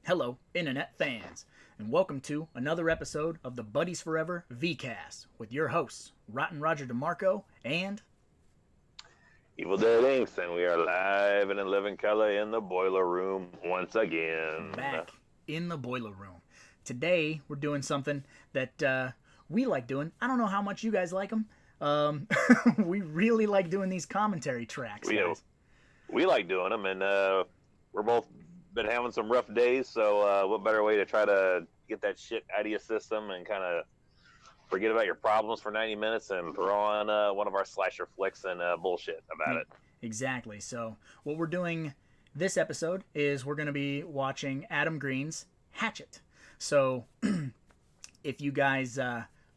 Hello, Internet fans, and welcome to another episode of the Buddies Forever VCast with your hosts, Rotten Roger DeMarco and Evil Dead Inks, and we are live and in living color in the boiler room once again. back in the boiler room. Today, we're doing something that we like doing. I don't know how much you guys like them. We really like doing these commentary tracks, guys. We like doing them, and we're both been having some rough days, so what better way to try to get that shit out of your system and kind of forget about your problems for 90 minutes and throw on one of our slasher flicks and bullshit about it. Exactly. So what we're doing this episode is we're going to be watching Adam Green's Hatchet. So if you guys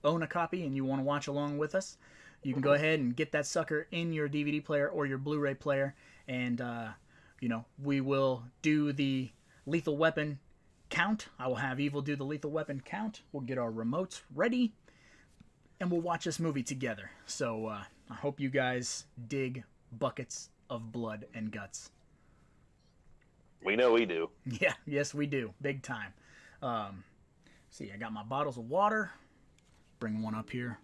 own a copy and you want to watch along with us, you can go ahead and get that sucker in your DVD player or your Blu-ray player, and we will do the Lethal Weapon count. I will have Evil do the Lethal Weapon count. We'll get our remotes ready, and we'll watch this movie together. So I hope you guys dig buckets of blood and guts. We know we do. Yeah, yes we do. Big time. See, I got my bottles of water. Bring one up here.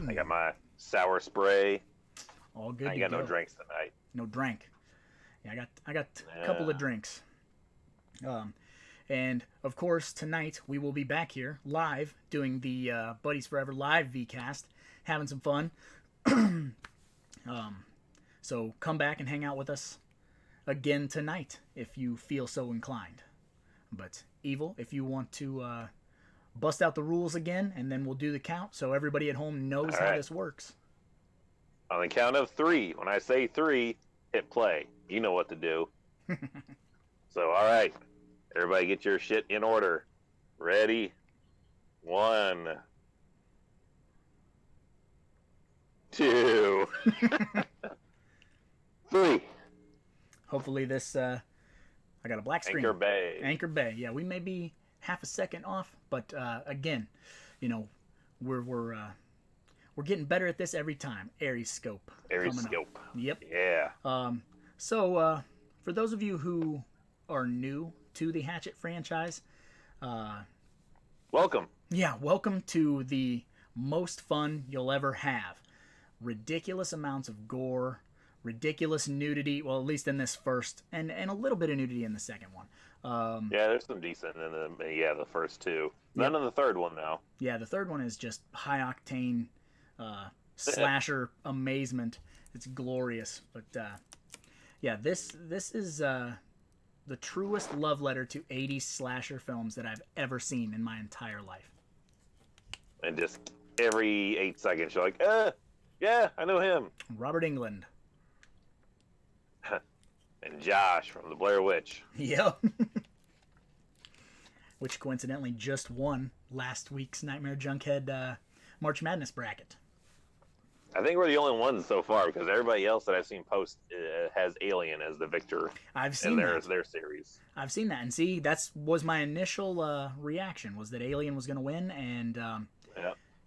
I got my sour spray. All good. I ain't got no drinks tonight. No drink. Yeah, I got a couple of drinks. And of course tonight we will be back here live doing the Buddies Forever live VCast, having some fun. So come back and hang out with us again tonight if you feel so inclined. But Evil, if you want to bust out the rules again, and then we'll do the count so everybody at home knows how this works. On the count of 3, when I say 3, hit play. You know what to do. So, all right. Everybody get your shit in order. Ready? 1, 2, 3. Hopefully this, I got a black screen. Anchor Bay. Anchor Bay. Yeah, we may be half a second off, but again, we're getting better at this every time. Aries Scope. Aries Scope. Yep. Yeah. So for those of you who are new to the Hatchet franchise, welcome. Yeah, welcome to the most fun you'll ever have. Ridiculous amounts of gore, ridiculous nudity, well, at least in this first, and a little bit of nudity in the second one. Yeah, there's some decent in the first two. None in the third one, though. Yeah, the third one is just high-octane slasher amazement. It's glorious. But, yeah, this is the truest love letter to 80s slasher films that I've ever seen in my entire life. And just every 8 seconds, you're like, yeah, I know him. Robert Englund. And Josh from the Blair Witch. Yep. Which coincidentally just won last week's Nightmare Junkhead March Madness bracket. I think we're the only ones so far, because everybody else that I've seen post has Alien as the victor. I've seen their series. I've seen that, and see, was my initial reaction, was that Alien was going to win, and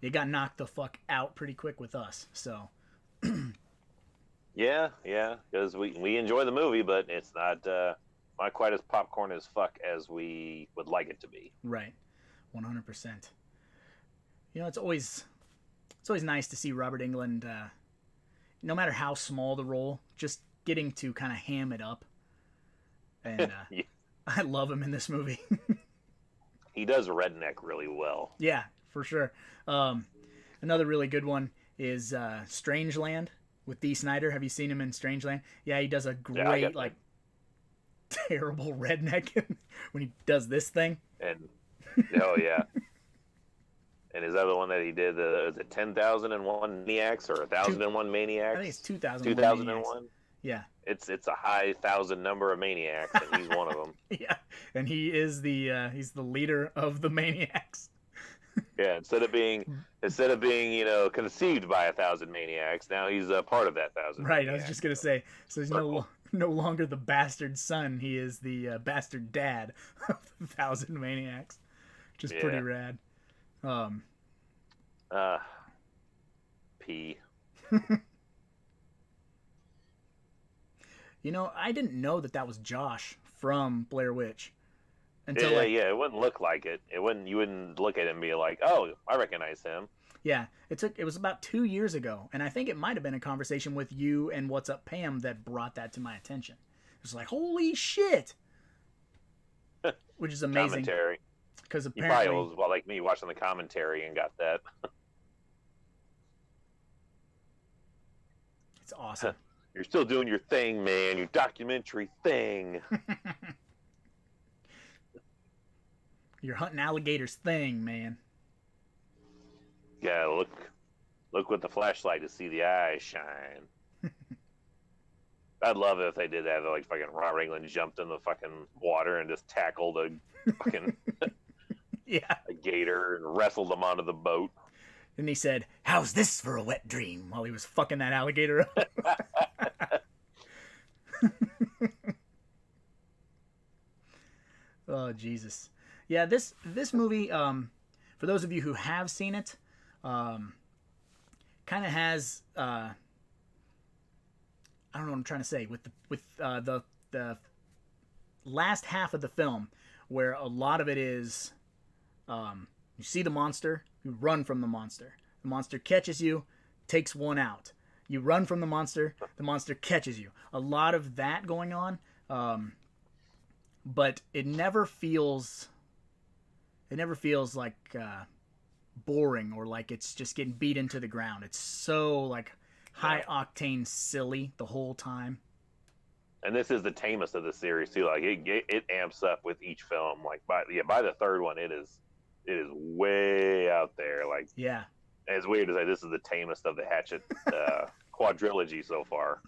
it got knocked the fuck out pretty quick with us. So. Yeah, because we enjoy the movie, but it's not quite as popcorn as fuck as we would like it to be. Right, 100%. It's always nice to see Robert Englund, no matter how small the role, just getting to kind of ham it up. And yeah. I love him in this movie. He does redneck really well. Yeah, for sure. Another really good one is Strangeland with Dee Snider. Have you seen him in Strangeland? Yeah, he does a great, terrible redneck when he does this thing. And, oh, yeah. And is that the one that he did? Is it 10,001 Maniacs or 1,001 Maniacs? I think it's 2001. 2001. Yeah. It's a high 1,000 number of maniacs, and he's one of them. Yeah, and he is he's the leader of the maniacs. Yeah, instead of being conceived by 1,000 maniacs, now he's a part of that 1,000. Right. Maniacs. I was just gonna say, so he's no longer the bastard son. He is the bastard dad of 1,000 maniacs, which is pretty rad. P. I didn't know that was Josh from Blair Witch. until Yeah, like yeah, it wouldn't look like it. It wouldn't. You wouldn't look at him and be like, "Oh, I recognize him." yeah, it was about 2 years ago, and I think it might have been a conversation with you and What's Up Pam that brought that to my attention. It was like, holy shit, which is amazing Commentary. because You probably apparently was like me watching the commentary and got that. it's awesome. You're still doing your thing, man. Your documentary thing. You're hunting alligators thing, man. Yeah, look with the flashlight to see the eyes shine. I'd love it if they did that. Like fucking Robert England jumped in the fucking water and just tackled a fucking Yeah. a gator and wrestled him onto the boat. And he said, "How's this for a wet dream?" while he was fucking that alligator up. Oh, Jesus. Yeah, this movie, for those of you who have seen it, kind of has I don't know what I'm trying to say with the last half of the film, where a lot of it is you see the monster, you run from the monster catches you, takes one out, you run from the monster catches you. A lot of that going on, but it never feels like boring or like it's just getting beat into the ground. It's so like high octane silly the whole time. And this is the tamest of the series too. Like it amps up with each film. Like by the third one, it is way out there. Like Yeah. It's weird to say this is the tamest of the Hatchet quadrilogy so far,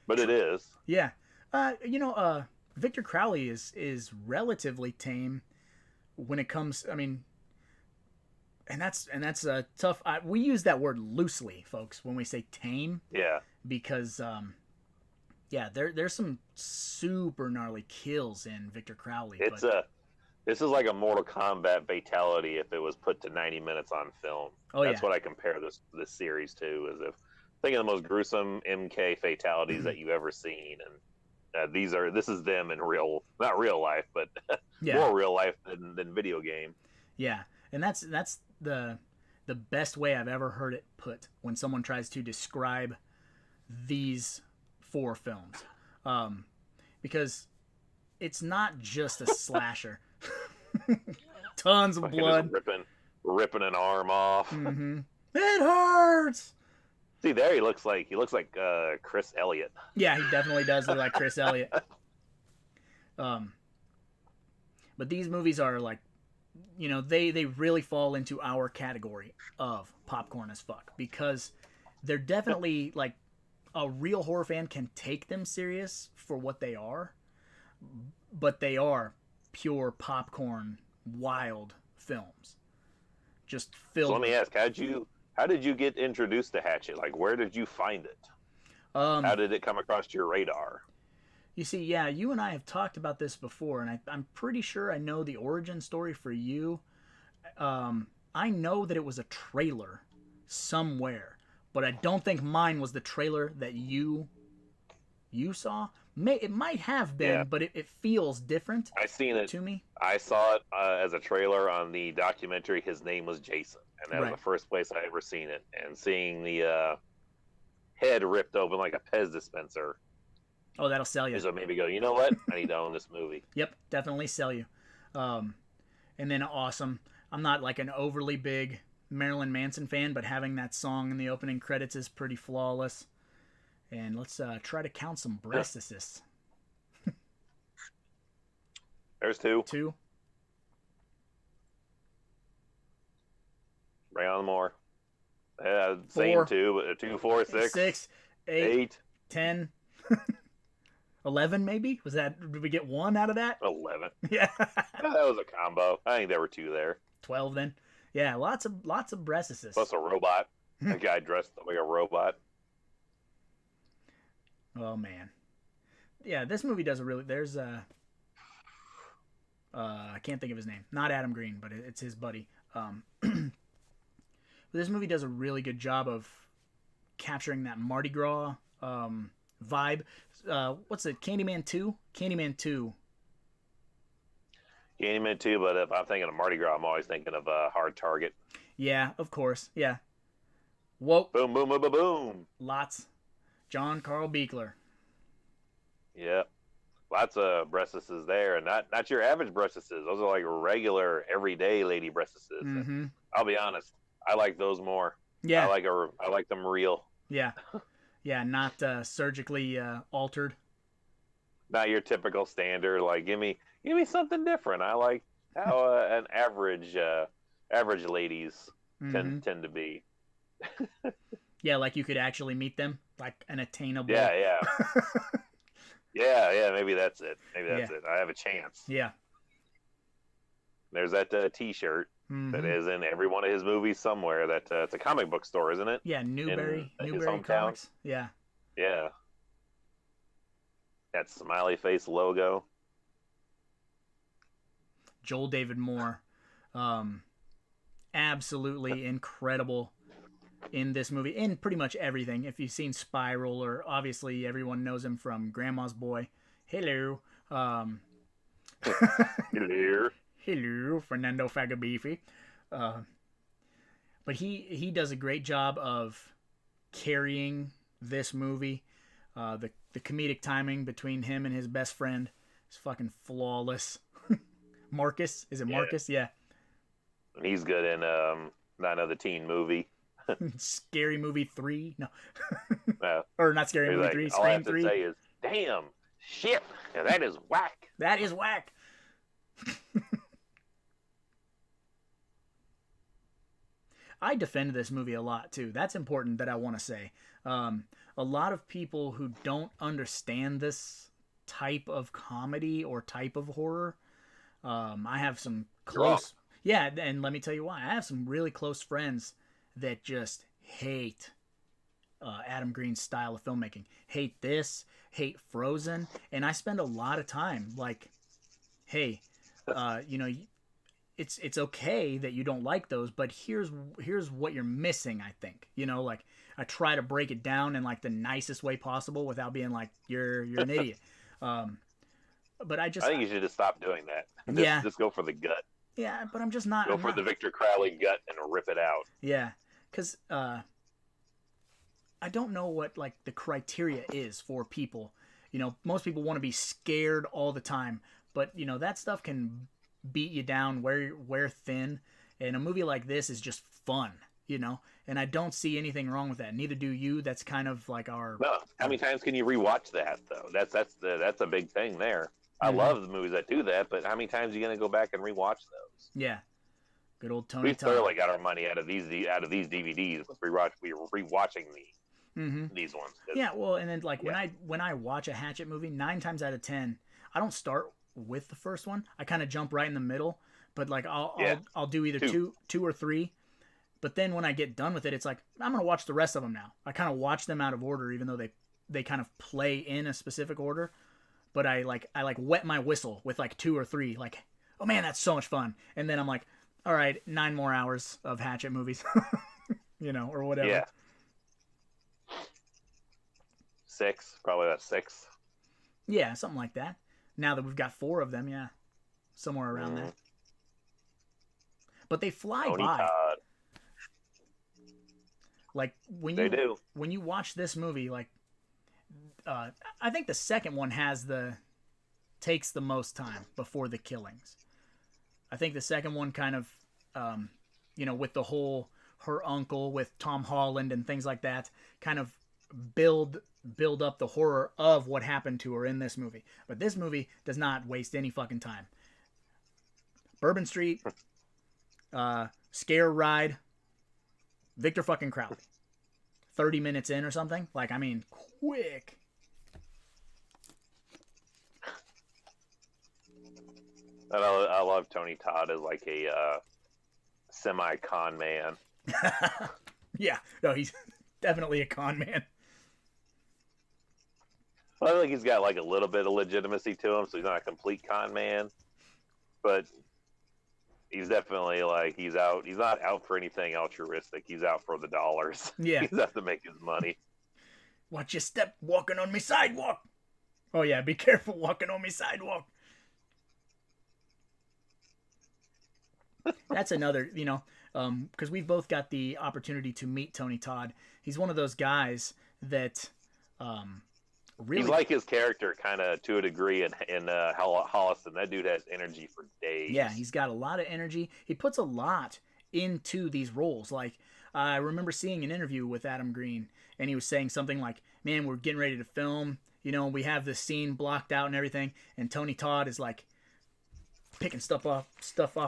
but it is. Yeah. Victor Crowley is relatively tame when it comes. I mean, and that's a tough. We use that word loosely, folks, when we say tame. Yeah. Because there's some super gnarly kills in Victor Crowley. This is like a Mortal Kombat fatality if it was put to 90 minutes on film. That's what I compare this series to. Is if think of the most gruesome MK fatalities that you've ever seen, and this is them in not real life, but more real life than video game. Yeah, and that's the best way I've ever heard it put when someone tries to describe these 4 films, because it's not just a slasher. Tons of blood, ripping an arm off. Mm-hmm. It hurts. See there, he looks like Chris Elliott. Yeah, he definitely does look like Chris Elliott. But these movies are like, they really fall into our category of popcorn as fuck, because they're definitely like a real horror fan can take them serious for what they are, but they are pure popcorn, wild films. Just filled. So let me ask, how did you get introduced to Hatchet? Like, where did you find it? How did it come across your radar? You see, yeah, you and I have talked about this before, and I'm pretty sure I know the origin story for you. I know that it was a trailer somewhere, but I don't think mine was the trailer that you saw. It might have been, but it feels different. I seen it to me. I saw it as a trailer on the documentary His Name Was Jason, and that was the first place I ever seen it. And seeing the head ripped open like a Pez dispenser. Oh, that'll sell you. So maybe go, you know what? I need to own this movie. Yep, definitely sell you. And then awesome. I'm not like an overly big Marilyn Manson fan, but having that song in the opening credits is pretty flawless. And let's try to count some breast assists. There's 2. 2. Bring on more. Same 2, but 2, 4, 6. 6, 8, 10, 11 maybe? Did we get 1 out of that? 11. Yeah. That was a combo. I think there were 2 there. 12 then. Yeah, lots of breast assists. Plus a robot. A guy dressed like a robot. Oh man. Yeah, this movie does there's I can't think of his name. Not Adam Green, but it's his buddy. But this movie does a really good job of capturing that Mardi Gras vibe. What's it? Candyman 2? Candyman 2. Candyman too, but if I'm thinking of Mardi Gras, I'm always thinking of Hard Target. Yeah, of course. Yeah. Whoa. Boom, boom, boom, boom, boom. Lots. John Carl Beekler. Yep. Lots of breastises there, and not your average breastises. Those are like regular, everyday lady breastises. Mm-hmm. I'll be honest, I like those more. Yeah. I like them real. Yeah. Yeah, not surgically altered. Not your typical standard. Like, give me something different. I like how an average ladies tend to be. Yeah, like you could actually meet them, like an attainable. Yeah. yeah. Maybe that's it. It. I have a chance. Yeah. There's that T-shirt that is in every one of his movies somewhere. That it's a comic book store, isn't it? Yeah, Newberry hometown. Comics. Yeah. Yeah. That smiley face logo. Joel David Moore, absolutely incredible in this movie, in pretty much everything. If you've seen Spiral, or obviously everyone knows him from Grandma's Boy. Hello. Hello. Hello, Fernando Fagabifi. But he does a great job of carrying this movie. The comedic timing between him and his best friend is fucking flawless. Marcus, is it Marcus? Yeah. He's good in not another teen movie. Scary Movie 3? No. No. Or not Scary Movie 3, all I have Scream 3. to say is, damn, shit, that is whack. That is whack. I defend this movie a lot too. That's important that I want to say. A lot of people who don't understand this type of comedy or type of horror, I have some close... Yeah, and let me tell you why. I have some really close friends that just hate Adam Green's style of filmmaking. Hate this, hate Frozen, and I spend a lot of time like, hey, it's okay that you don't like those, but here's what you're missing, I think. Like I try to break it down in like the nicest way possible without being like you're an idiot. But I think you should just stop doing that. Just go for the gut. Yeah, but I'm just not. Go for the Victor Crowley gut and rip it out. Yeah, because I don't know what like the criteria is for people. Most people want to be scared all the time, but that stuff can beat you down, wear thin. And a movie like this is just fun, And I don't see anything wrong with that. Neither do you. That's kind of like our. No, how many times can you rewatch that though? That's a big thing there. I love the movies that do that, but how many times are you going to go back and rewatch those? Yeah. Good old Tony We thoroughly got our money out of these DVDs with rewatching these ones. Yeah, well, and then like when I watch a Hatchet movie, 9 times out of 10, I don't start with the first one. I kind of jump right in the middle, but like I'll do either two or three. But then when I get done with it, it's like I'm going to watch the rest of them now. I kind of watch them out of order, even though they kind of play in a specific order. But I wet my whistle with like 2 or 3, like, oh man, that's so much fun. And then I'm like, all right, 9 more hours of Hatchet movies, or whatever. Yeah. 6, probably about 6. Yeah, something like that. Now that we've got 4 of them, yeah, somewhere around that. But they fly Tony by. Todd. Like when you watch this movie, like. I think the second one takes the most time before the killings. I think the second one kind of, with the whole her uncle with Tom Holland and things like that, kind of build up the horror of what happened to her in this movie. But this movie does not waste any fucking time. Bourbon Street, Scare Ride, Victor fucking Crowley. 30 minutes in or something. Like, I mean, quick. I love Tony Todd as like a semi-con man. Yeah, no, he's definitely a con man. Well, I think he's got like a little bit of legitimacy to him, so he's not a complete con man. But he's definitely like he's not out for anything altruistic. He's out for the dollars. Yeah, he's out to make his money. Watch your step walking on me sidewalk. Oh yeah, be careful walking on me sidewalk. that's another, because we've both got the opportunity to meet Tony Todd. He's one of those guys that really. He's like his character, kind of to a degree, in Holliston. That dude has energy for days. Yeah, he's got a lot of energy. He puts a lot into these roles. Like, I remember seeing an interview with Adam Green, and he was saying something like, man, we're getting ready to film. We have the scene blocked out and everything, and Tony Todd is like picking stuff off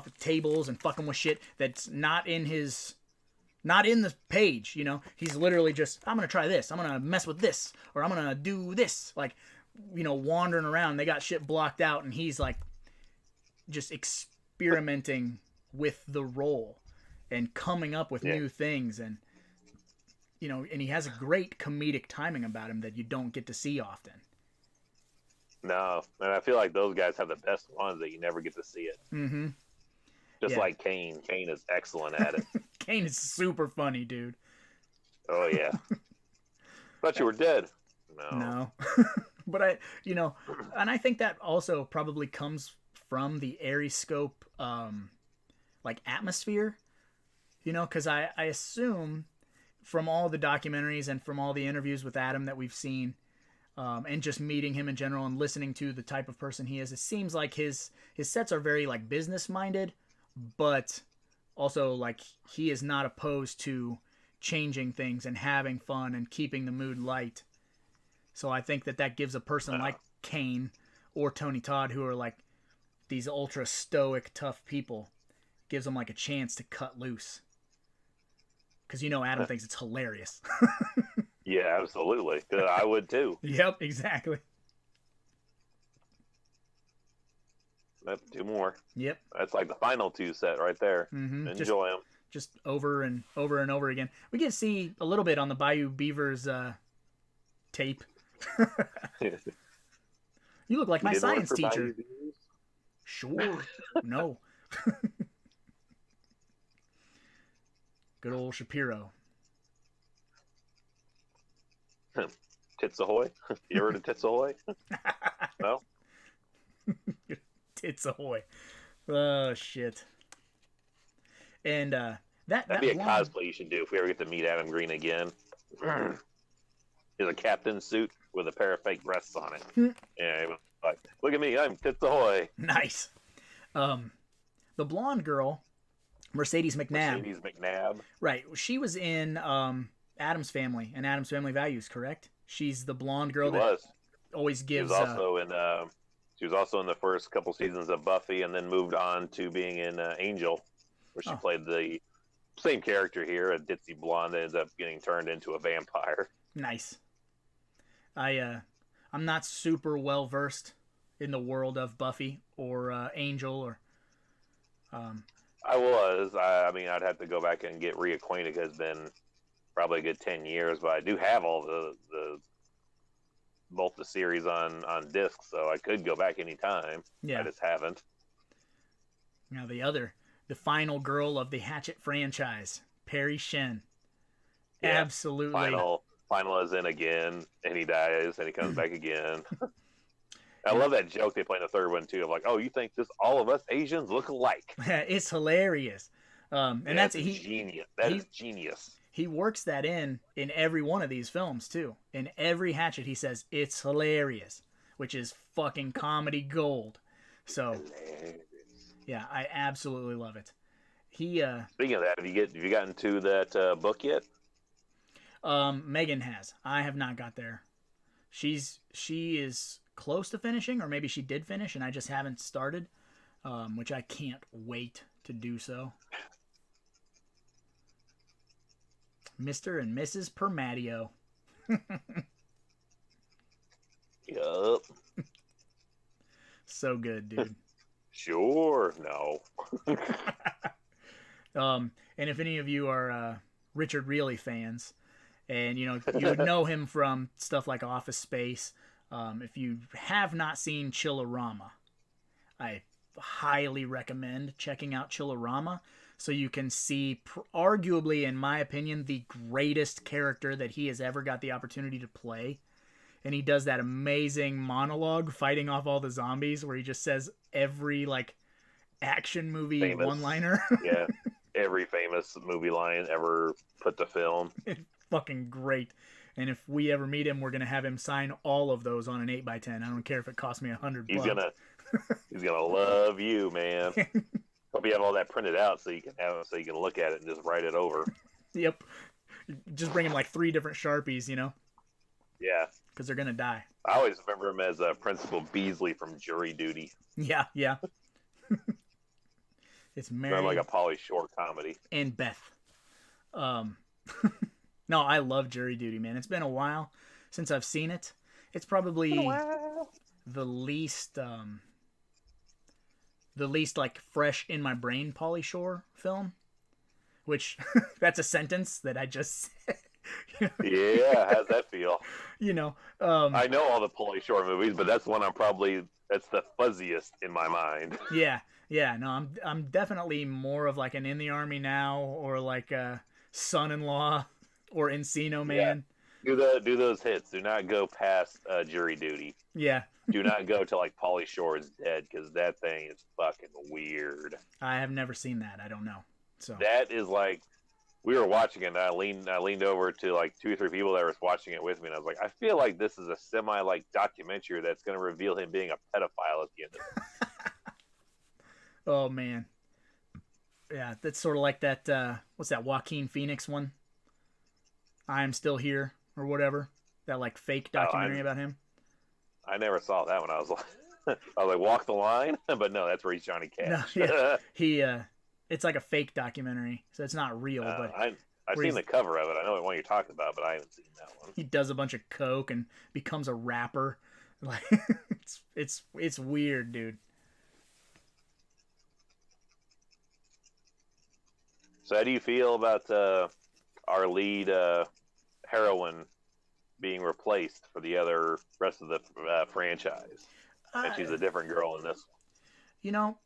of tables and fucking with shit that's not in the page. He's literally just, I'm gonna try this, I'm gonna mess with this, or I'm gonna do this, like, wandering around. They got shit blocked out, and he's like just experimenting with the role and coming up with new things, and and he has a great comedic timing about him that you don't get to see often. No, and I feel like those guys have the best ones that you never get to see it. Mm-hmm. Just like Kane. Kane is excellent at it. Kane is super funny, dude. Oh, yeah. Thought you were dead. No. But and I think that also probably comes from the Aeroscope, like, atmosphere, because I assume from all the documentaries and from all the interviews with Adam that we've seen, and just meeting him in general and listening to the type of person he is, it seems like his sets are very, like, business minded, but also, like, he is not opposed to changing things and having fun and keeping the mood light. So I think that gives a person like Kane or Tony Todd, who are like these ultra stoic, tough people, gives them like a chance to cut loose. Because Adam thinks it's hilarious. Yeah, absolutely. I would too. Yep, exactly. Two more. Yep. That's like the final two set right there. Mm-hmm. Enjoy them. Just over and over and over again. We can see a little bit on the Bayou Beavers tape. You look like my science teacher. Sure. No. Good old Shapiro. Tits Ahoy. You heard of Tits Ahoy? No? Tits Ahoy. Oh, shit. And that'd be a cosplay you should do if we ever get to meet Adam Green again. Is a captain suit with a pair of fake breasts on it. Yeah, like, look at me, I'm Tits Ahoy. Nice. The blonde girl, Mercedes McNabb. Mercedes McNabb. Right. She was in Addams Family and Addams Family Values, correct? She's the blonde girl always gives. She was also in the first couple seasons of Buffy, and then moved on to being in Angel, where she played the same character here, a ditzy blonde that ends up getting turned into a vampire. Nice. I'm not super well versed in the world of Buffy or Angel or. I was. I mean, I'd have to go back and get reacquainted. Because it's been probably a good 10 years, but I do have all the both the series on disc, so I could go back anytime. Yeah. I just haven't. Now the final girl of the Hatchet franchise, Perry Shen. Yeah, absolutely. Final as in again, and he dies, and he comes back again. I love that joke they play in the third one too, of like, "Oh, you think just all of us Asians look alike?" It's hilarious, and that's genius. That is genius. He works that in every one of these films too. In every Hatchet, he says it's hilarious, which is fucking comedy gold. So, yeah, I absolutely love it. Speaking of that, have you gotten to that book yet? Megan has. I have not got there. She is close to finishing, or maybe she did finish, and I just haven't started, which I can't wait to do so. Mr. and Mrs. Permadio. Yup. So good, dude. Sure. No. And if any of you are Richard Reilly fans, and you would know him from stuff like Office Space. If you have not seen Chillerama, I highly recommend checking out Chillerama, so you can see arguably, in my opinion, the greatest character that he has ever got the opportunity to play. And he does that amazing monologue fighting off all the zombies, where he just says every action movie famous, one-liner. yeah, every famous movie line ever put to film. Fucking great. And if we ever meet him, we're gonna have him sign all of those on an 8x10. I don't care if it costs me $100. He's gonna love you, man. Hope you have all that printed out so you can look at it and just write it over. Yep. Just bring him like 3 different Sharpies, you know? Yeah. Because they're gonna die. I always remember him as Principal Beasley from Jury Duty. Yeah, yeah. It's Mary. Like a Pauly Shore comedy. And Beth. No, I love Jury Duty, man. It's been a while since I've seen it. It's probably the least like fresh in my brain Pauly Shore film. Which that's a sentence that I just said. Yeah, how's that feel? You know, I know all the Pauly Shore movies, but that's one that's the fuzziest in my mind. Yeah, yeah. No, I'm definitely more of like an In the Army Now or like a Son-in-Law or Encino Man. Yeah. Do those hits. Do not go past Jury Duty. Yeah. Do not go to like Pauly Shore is Dead, because that thing is fucking weird. I have never seen that. I don't know. So that is like, we were watching it and I leaned over to like 2 or 3 people that were watching it with me, and I was like, I feel like this is a semi like documentary that's going to reveal him being a pedophile at the end of it. Oh man. Yeah, that's sort of like that what's that Joaquin Phoenix one? I Am Still Here or whatever. That like fake documentary about him. I never saw that one. I was like, Walk the Line? But no, that's where he's Johnny Cash. No, yeah. It's like a fake documentary, so it's not real. But I've seen the cover of it. I know what one you're talking about, but I haven't seen that one. He does a bunch of coke and becomes a rapper. Like it's weird, dude. So how do you feel about our lead heroine being replaced for the rest of the franchise? And she's a different girl in this one. You know,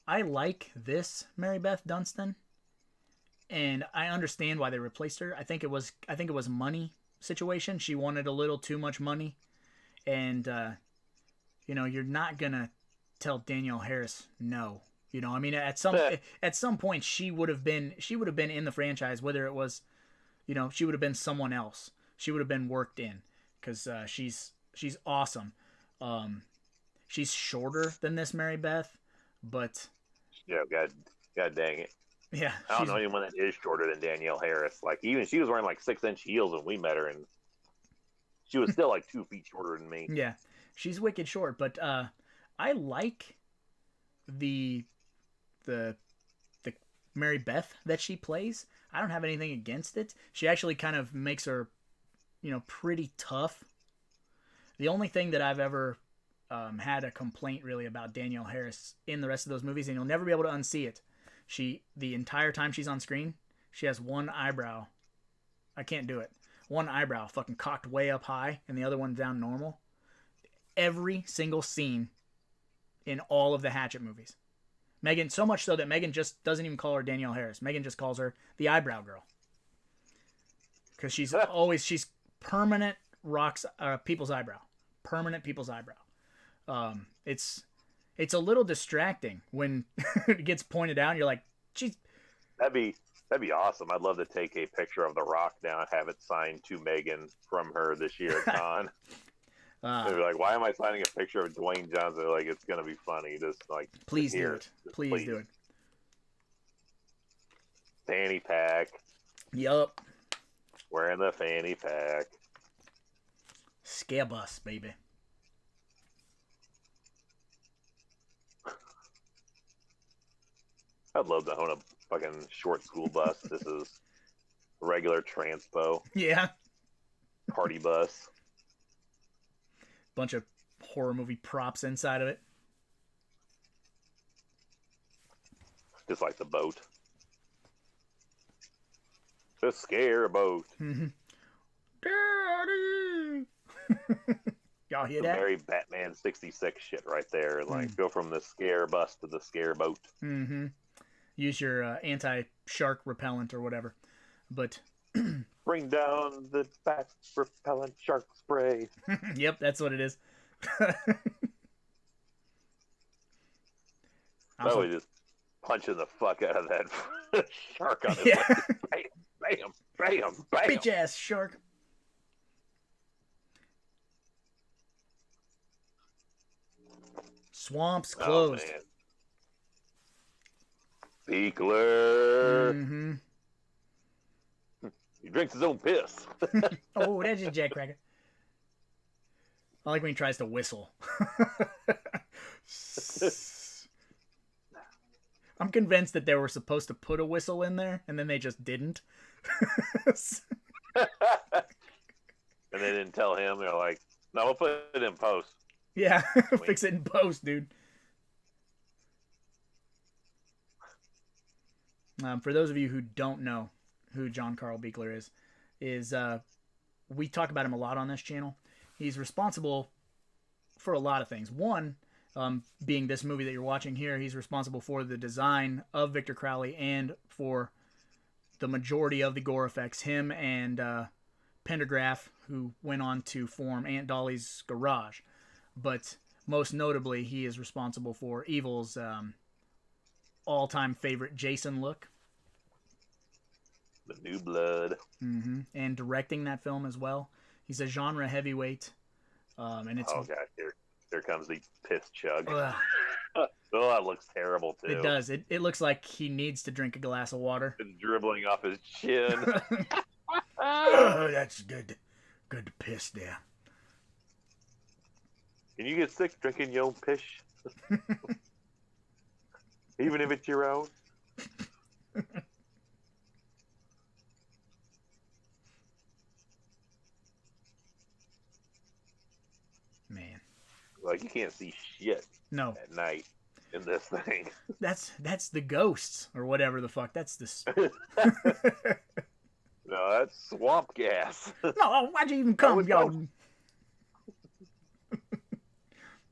I like this Mary Beth Dunstan, and I understand why they replaced her. I think it was money situation. She wanted a little too much money, and you know, you're not gonna tell Danielle Harris no. You know, I mean, at some point she would have been in the franchise, whether it was, you know, she would have been someone else. She would have been worked in, because she's awesome. She's shorter than this Mary Beth, but yeah, God dang it. Yeah, I don't know anyone that is shorter than Danielle Harris. Like, even she was wearing like 6-inch heels when we met her, and she was still like 2 feet shorter than me. Yeah, she's wicked short, but I like the Mary Beth that she plays. I don't have anything against it. She actually kind of makes her, you know, pretty tough. The only thing that I've ever had a complaint really about Danielle Harris in the rest of those movies, and you'll never be able to unsee it. The entire time she's on screen, she has one eyebrow. I can't do it. One eyebrow fucking cocked way up high and the other one down normal. Every single scene in all of the Hatchet movies. Megan, so much so that Megan just doesn't even call her Danielle Harris. Megan just calls her the eyebrow girl. Because she's permanent people's eyebrow. Permanent people's eyebrow. It's a little distracting when it gets pointed out and you're like, geez. That'd be awesome. I'd love to take a picture of The Rock now and have it signed to Megan from her this year at Con. They'd be like, why am I signing a picture of Dwayne Johnson? They're like, it's gonna be funny. Just like, please do it. Please do it. Fanny pack. Yup. Wearing the fanny pack. Scare bus, baby. I'd love to own a fucking short school bus. This is regular transpo. Yeah. Party bus. Bunch of horror movie props inside of it. Just like the boat. The scare boat. Mm-hmm. Daddy! Y'all hear that? Very Batman 66 shit right there. Like, go from the scare bus to the scare boat. Mm-hmm. Use your anti-shark repellent or whatever. But bring down the bat repellent shark spray. Yep, that's what it is. Probably just punching the fuck out of that shark on his Yeah. leg. Bam, bam, bam. Bitch ass shark. Swamp's closed. Oh, man. Beekler. Mm-hmm. He drinks his own piss. Oh, that's just Jack Cracker. I like when he tries to whistle. I'm convinced that they were supposed to put a whistle in there, and then they just didn't. And they didn't tell him. They're like, no, we'll put it in post. Yeah, fix it in post, dude. For those of you who don't know who John Carl Beekler is we talk about him a lot on this channel. He's responsible for a lot of things. One, being this movie that you're watching here, he's responsible for the design of Victor Crowley and for the majority of the gore effects. Him and Pendergraph, who went on to form Aunt Dolly's Garage. But most notably, he is responsible for Evil's all-time favorite Jason look. The New Blood. Mm-hmm. And directing that film as well. He's a genre heavyweight. And it's... Oh, God. Here comes the piss chug. Oh, that looks terrible, too. it does. It looks like he needs to drink a glass of water. It's dribbling off his chin. Oh, that's good. Good to piss there. Can you get sick drinking your own piss? Even if it's your own? Man. Like, you can't see shit No. at night in this thing. That's the ghosts or whatever the fuck. That's the... No, that's swamp gas. No, why'd you even come, yo?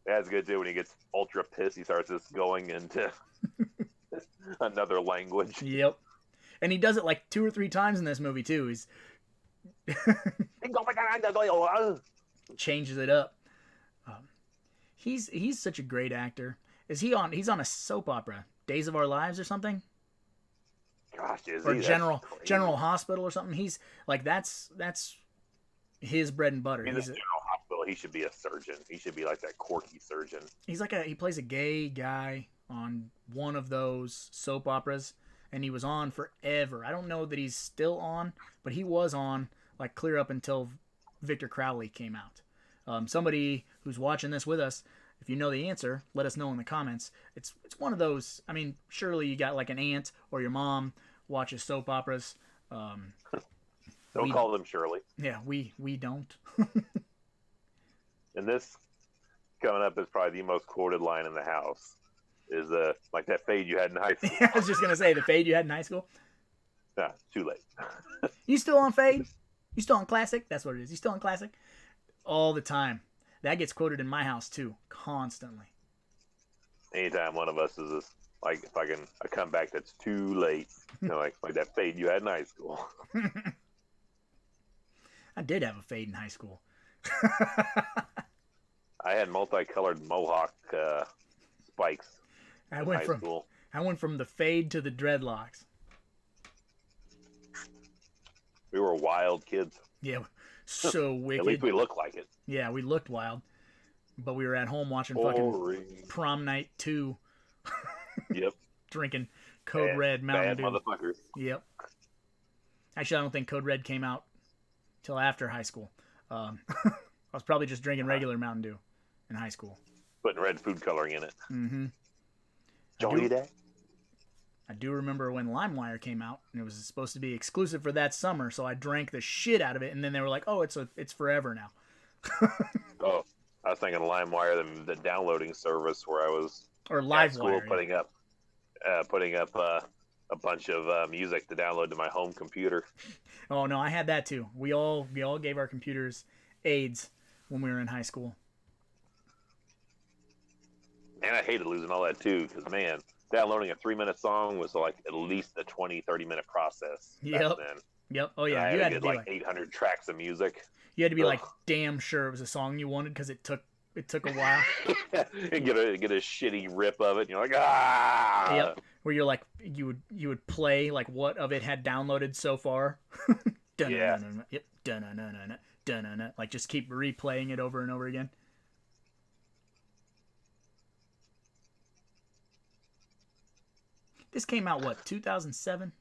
That's good, too. When he gets ultra pissed, he starts just going into another language. Yep. And he does it like 2 or 3 times in this movie, too. He's... changes it up. He's such a great actor. He's on a soap opera, Days of Our Lives or something? Gosh, is or he? General Hospital or something. He's like that's his bread and butter. In the General Hospital, he should be a surgeon. He should be like that quirky surgeon. He's like he plays a gay guy on one of those soap operas, and he was on forever. I don't know that he's still on, but he was on like clear up until Victor Crowley came out. Somebody who's watching this with us, if you know the answer, let us know in the comments. It's one of those. I mean, surely you got like an aunt or your mom watches soap operas. Don't call them Shirley. Yeah, we don't. And this coming up is probably the most quoted line in the house. Is like that fade you had in high school. I was just gonna say the fade you had in high school. Nah, too late. You still on fade? You still on classic? That's what it is. You still on classic? All the time. That gets quoted in my house too, constantly. Anytime one of us is just, like, if I come back that's too late, you know, like that fade you had in high school. I did have a fade in high school. I had multicolored mohawk spikes. I went from the fade to the dreadlocks. We were wild kids. Yeah, so wicked. At least we looked like it. Yeah, we looked wild, but we were at home watching fucking Prom Night 2. Yep. Drinking Code Red Mountain Dew. Motherfuckers. Yep. Actually, I don't think Code Red came out till after high school. I was probably just drinking regular Mountain Dew in high school. Putting red food coloring in it. Mm-hmm. Johnny Day? I do remember when LimeWire came out, and it was supposed to be exclusive for that summer, so I drank the shit out of it, and then they were like, "Oh, it's forever now." Oh, I was thinking LimeWire, the downloading service where I was or at school LiveWire, putting up a bunch of music to download to my home computer. Oh no, I had that too. We all gave our computers AIDS when we were in high school. And I hated losing all that too, because man, downloading a 3-minute song was like at least a 20-30 minute process. Yep. Then. Yep. Oh yeah, you had to to be like 800 tracks of music. You had to be like damn sure it was a song you wanted because it took It took a while. And get a shitty rip of it. And you're like, ah. Yep. Where you're like, you would play like what of it had downloaded so far. Yeah. Yep. Dun-na-na-na-na. Like just keep replaying it over and over again. This came out what, 2007?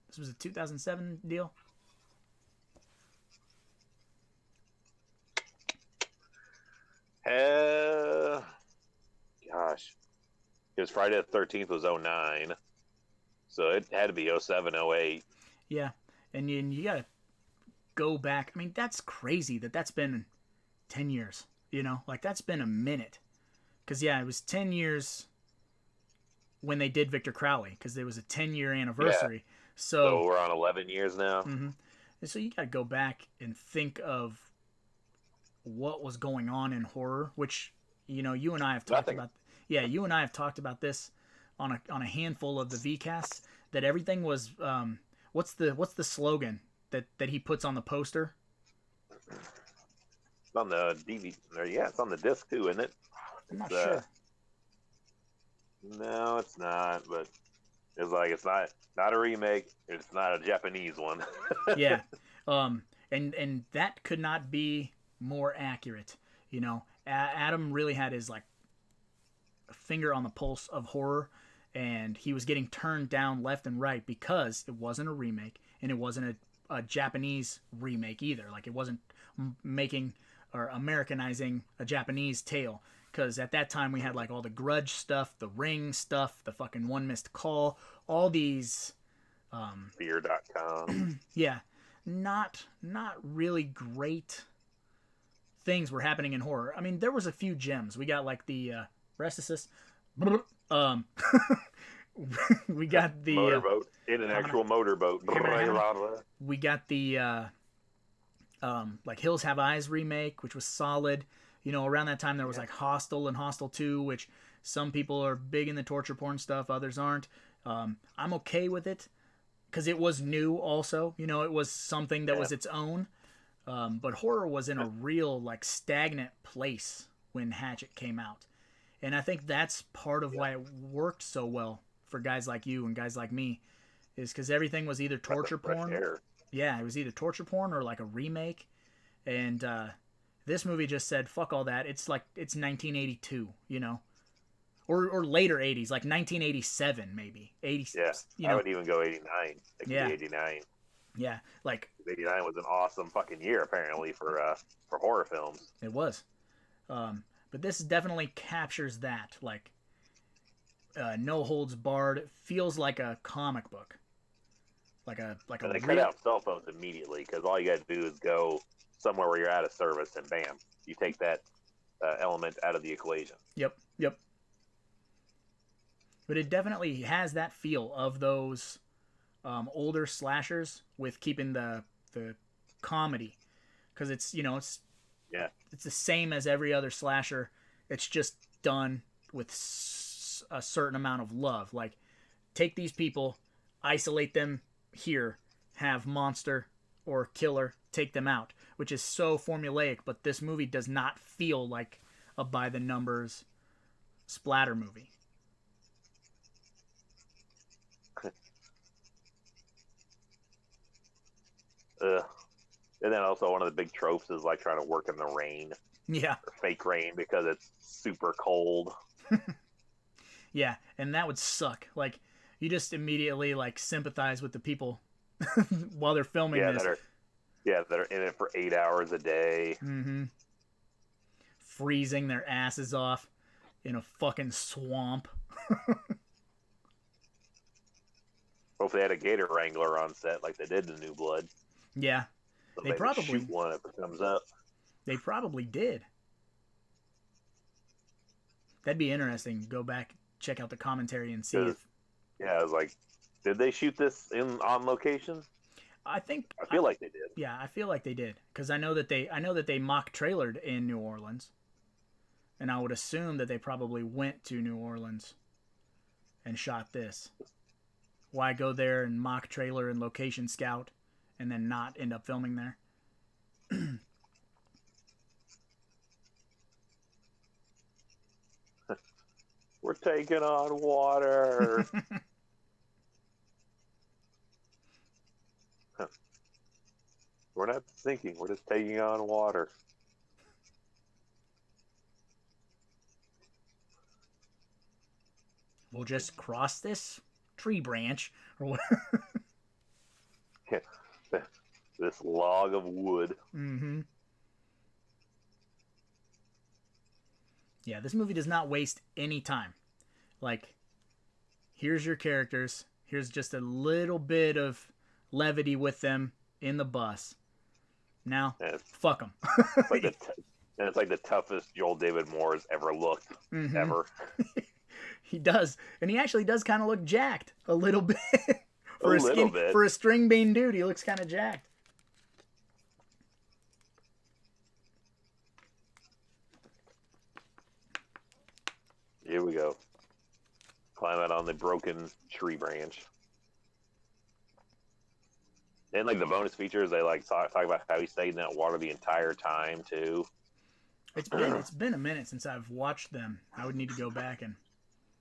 This was a 2007 deal. Gosh, because Friday the 13th was 09, so it had to be 07, 08. Yeah, and you gotta go back. I mean, that's crazy that's been 10 years. You know, like that's been a minute. Because yeah, it was 10 years when they did Victor Crowley, because there was a 10-year anniversary. Yeah. So So we're on 11 years now. Mm-hmm. And so you gotta go back and think of what was going on in horror, which you and I have talked Nothing. about. Yeah, you and I have talked about this on a handful of the VCasts, that everything was what's the slogan that he puts on the poster? It's on the DVD. Yeah, it's on the disc too, isn't it? I'm not sure. No, it's not. But it's like it's not a remake. It's not a Japanese one. Yeah, and that could not be more accurate. Adam really had his like finger on the pulse of horror, and he was getting turned down left and right because it wasn't a remake, and it wasn't a Japanese remake either. Like it wasn't making or Americanizing a Japanese tale, because at that time we had like all the Grudge stuff, the Ring stuff, the fucking One Missed Call, all these Fear.com. yeah, not really great things were happening in horror. I mean, there was a few gems. We got like the rest assist. We got the motorboat in an actual motorboat. We got the like Hills Have Eyes remake, which was solid. Around that time there was like Hostel and Hostel 2, which some people are big in the torture porn stuff, others aren't. I'm okay with it because it was new also. It was something that was its own. But horror was in a real like stagnant place when Hatchet came out. And I think that's part of why it worked so well for guys like you and guys like me, is because everything was either torture porn. Yeah, it was either torture porn or like a remake. And this movie just said, fuck all that. It's like, it's 1982, or later 80s, like 1987 maybe. 80. Yeah, I would even go 89. It could be 89. Yeah, like 89 was an awesome fucking year apparently for horror films. It was. But this definitely captures that, like, no holds barred. It feels like a comic book, like a and they cut out cell phones immediately, because all you got to do is go somewhere where you're out of service, and bam, you take that element out of the equation. Yep. But it definitely has that feel of those older slashers with keeping the comedy, because it's it's the same as every other slasher. It's just done with a certain amount of love. Like, take these people, isolate them here, have monster or killer take them out, which is so formulaic. But this movie does not feel like a by the numbers splatter movie. And then also one of the big tropes is like trying to work in the rain. Yeah. Or fake rain because it's super cold. Yeah, and that would suck. Like, you just immediately like sympathize with the people while they're filming this. That are in it for 8 hours a day. Mm-hmm. Freezing their asses off in a fucking swamp. Hope they had a gator wrangler on set like they did in New Blood. Yeah. So they probably shoot one if it comes up. They probably did. That'd be interesting. Go back, check out the commentary, and see if. Yeah, I was like, did they shoot this on location? I feel like they did. Yeah, I feel like they did, because I know that they mock trailered in New Orleans, and I would assume that they probably went to New Orleans and shot this. Why go there and mock trailer and location scout, and then not end up filming there? We're taking on water. Huh. We're not sinking. We're just taking on water. We'll just cross this tree branch or whatever. This log of wood. Mm-hmm. Yeah, this movie does not waste any time. Like, here's your characters. Here's just a little bit of levity with them in the bus. Now, fuck them. It's like the toughest Joel David Moore's ever looked. Mm-hmm. Ever. He does. And he actually does kind of look jacked a little bit. For bit. For a string bean dude, he looks kind of jacked. Here we go. Climb out on the broken tree branch. And like the bonus features, they like talk about how he stayed in that water the entire time too. It's been a minute since I've watched them. I would need to go back and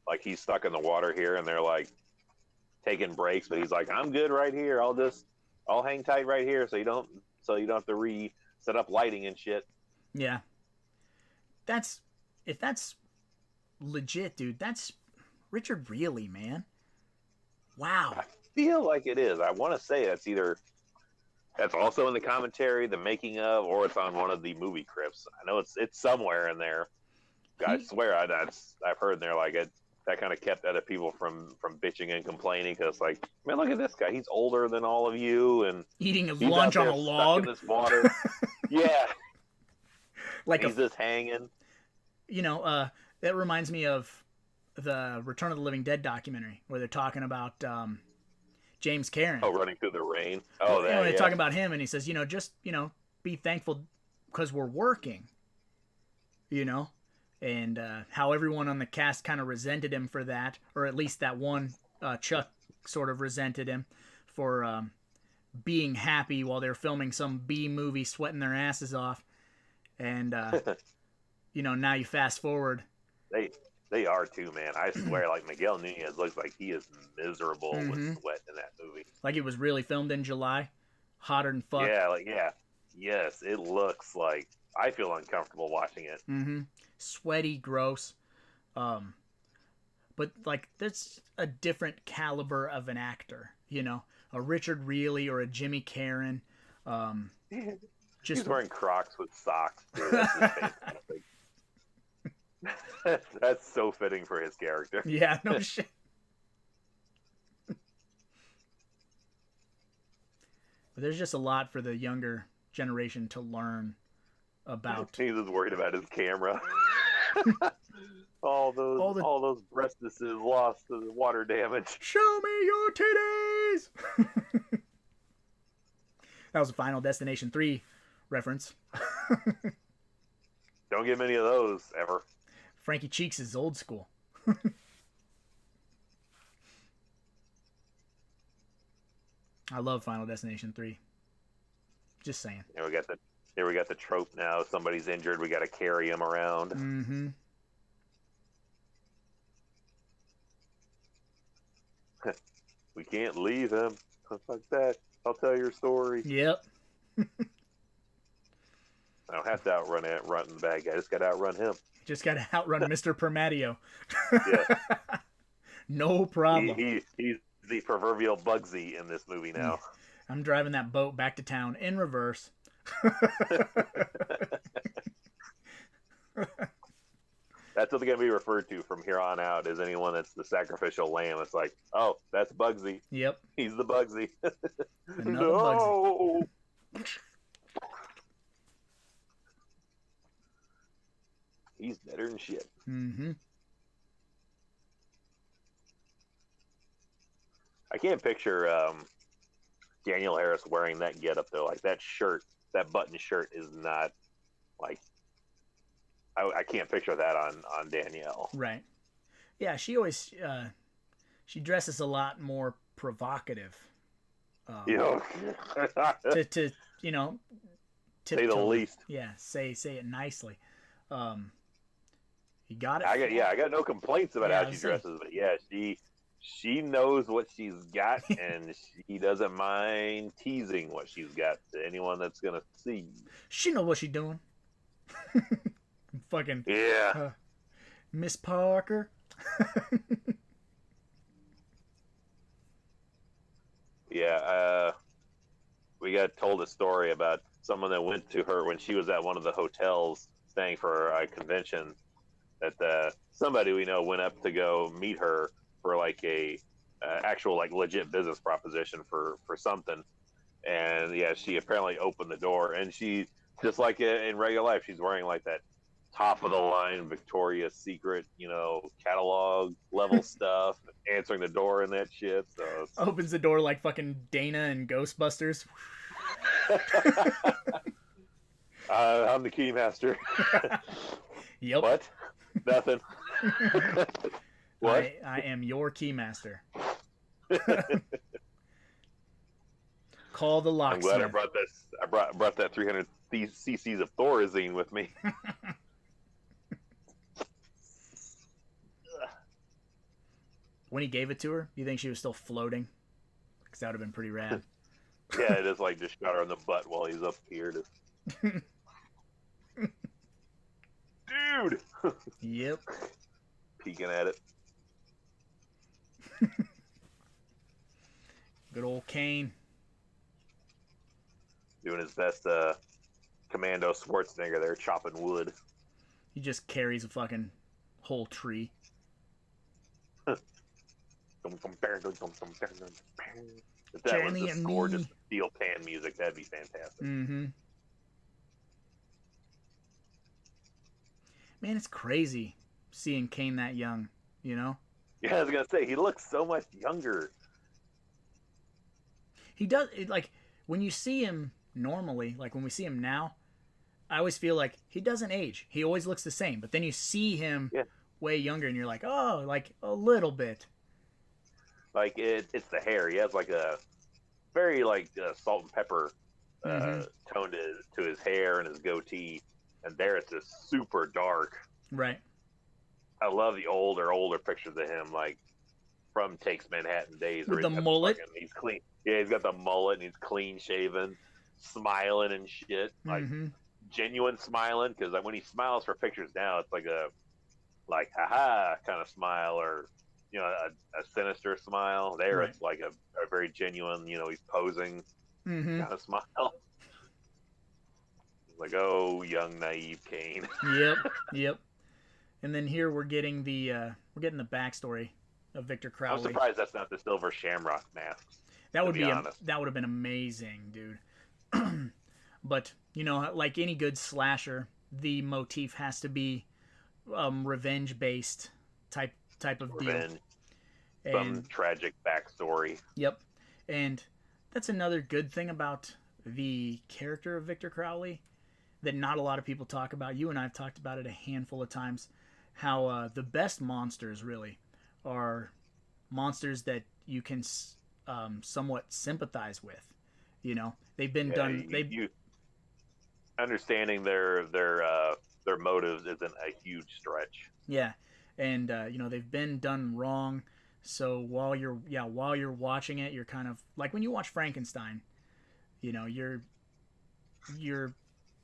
like he's stuck in the water here, and they're like taking breaks, but he's like, "I'm good right here. I'll hang tight right here, so you don't have to set up lighting and shit." Yeah, if that's legit, dude. That's Richard Really, man. Wow. I feel like it is. I want to say that's also in the commentary, the making of, or it's on one of the movie crypts. I know it's somewhere in there. I swear I've heard in there like it. That kind of kept other people from bitching and complaining because, like, man, look at this guy. He's older than all of you, and eating his lunch on a log. In this water. Yeah, like he's just hanging. You know, that reminds me of the Return of the Living Dead documentary where they're talking about James Karen. Oh, running through the rain. Oh, they're talking about him, and he says, just be thankful because we're working. And how everyone on the cast kind of resented him for that, or at least that one Chuck sort of resented him for being happy while they're filming some B movie, sweating their asses off. And now you fast forward. They are too, man. I swear, like Miguel Nunez looks like he is miserable with sweat in that movie. Like it was really filmed in July, hotter than fuck. Yeah, yes, it looks like I feel uncomfortable watching it. Mm-hmm. Sweaty, gross. But like that's a different caliber of an actor, a Richard Really or a Jimmy Karen. He's wearing Crocs with socks. Dude. That's his fantastic. That's so fitting for his character. Yeah, no shit. But there's just a lot for the younger generation to learn about. He's just worried about his camera. all those breastises lost to the water damage. Show me your titties. That was a Final Destination 3 reference. Don't get many of those ever. Frankie Cheeks is old school. I love Final Destination 3. Just saying. Here we got the trope now. Somebody's injured. We got to carry him around. Mm-hmm. We can't leave him. Fuck that. I'll tell your story. Yep. I don't have to outrun the bad guy. I just got to outrun him. Just got to outrun Mr. Permadio. Yeah. No problem. He's the proverbial Bugsy in this movie now. I'm driving that boat back to town in reverse. That's what they're going to be referred to from here on out, is anyone that's the sacrificial lamb. It's like, oh, that's Bugsy. Yep. He's the Bugsy. Another Bugsy. He's better than shit. Mm-hmm. I can't picture Daniel Harris wearing that getup though. Like that shirt, that button shirt is not like I can't picture that on Danielle. Right. Yeah, she always she dresses a lot more provocative. To say the least. Yeah, say it nicely. You got it. I got no complaints about Yeah, how she dresses, but yeah, she knows what she's got, and she doesn't mind teasing what she's got to anyone that's gonna see. She know what she doing. Fucking Yeah. Miss Parker. Yeah, we got told a story about someone that went to her when she was at one of the hotels staying for a convention. That somebody we know went up to go meet her for like a actual like legit business proposition for something, and yeah, she apparently opened the door, and she just like in regular life, she's wearing like that top of the line Victoria's Secret, catalog level stuff, answering the door and that shit. So Opens the door like fucking Dana and Ghostbusters. I'm the key master. Yep. What? Nothing. What? I am your keymaster. Call the locksmith. I'm glad I brought this. I brought that 300 cc's of Thorazine with me. When he gave it to her, you think she was still floating? Because that would have been pretty rad. Yeah, it is like just shot her in the butt while he's up here. Dude! Yep. Peeking at it. Good old Kane. Doing his best Commando Schwarzenegger there, chopping wood. He just carries a fucking whole tree. If that was the score, just steel pan music, that'd be fantastic. Mm-hmm. Man, it's crazy seeing Kane that young, Yeah, I was gonna say, he looks so much younger. He does, like, when you see him normally, like when we see him now, I always feel like he doesn't age. He always looks the same. But then you see him way younger and you're like, oh, like a little bit. Like, it's the hair. He has like a very like salt and pepper tone to his hair and his goatee. And there it's just super dark. Right. I love the older pictures of him, like from Takes Manhattan days. With the mullet. He's clean. Yeah, he's got the mullet and he's clean shaven, smiling and shit. Like genuine smiling, because like when he smiles for pictures now, it's like a haha kind of smile, or a sinister smile. There, It's like a very genuine. He's posing kind of smile. Like, oh, young naive Kane. Yep. And then here we're getting the backstory of Victor Crowley. I'm surprised that's not the silver shamrock mask. That would have been amazing, dude. But like any good slasher, the motif has to be revenge based type of revenge. Deal. Some tragic backstory. Yep. And that's another good thing about the character of Victor Crowley that not a lot of people talk about. You and I have talked about it a handful of times. How the best monsters really are monsters that you can somewhat sympathize with. They've been done. Understanding their motives isn't a huge stretch. Yeah, and they've been done wrong. So while you're watching it, you're kind of like when you watch Frankenstein. You're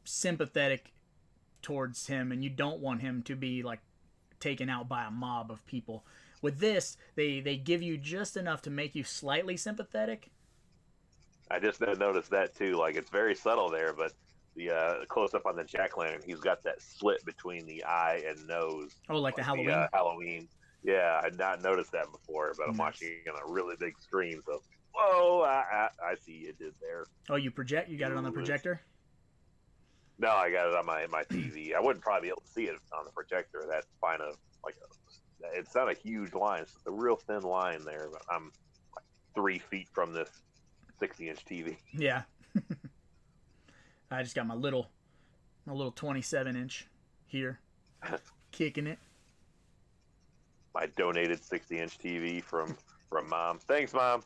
sympathetic towards him, and you don't want him to be like taken out by a mob of people. With this, they give you just enough to make you slightly sympathetic. I just noticed that too. Like, it's very subtle there, but the close up on the jack-o'-lantern, he's got that slit between the eye and nose. Oh, like the Halloween. Halloween. Yeah, I had not noticed that before, but I'm watching it on a really big screen, so whoa, I see you did there. Oh, you got it on the projector? No, I got it on my TV. I wouldn't probably be able to see it on the projector. That's fine. It's not a huge line. It's a real thin line there, but I'm like 3 feet from this 60-inch TV. Yeah. I just got my little 27-inch here, kicking it. My donated 60-inch TV from Mom. Thanks, Mom.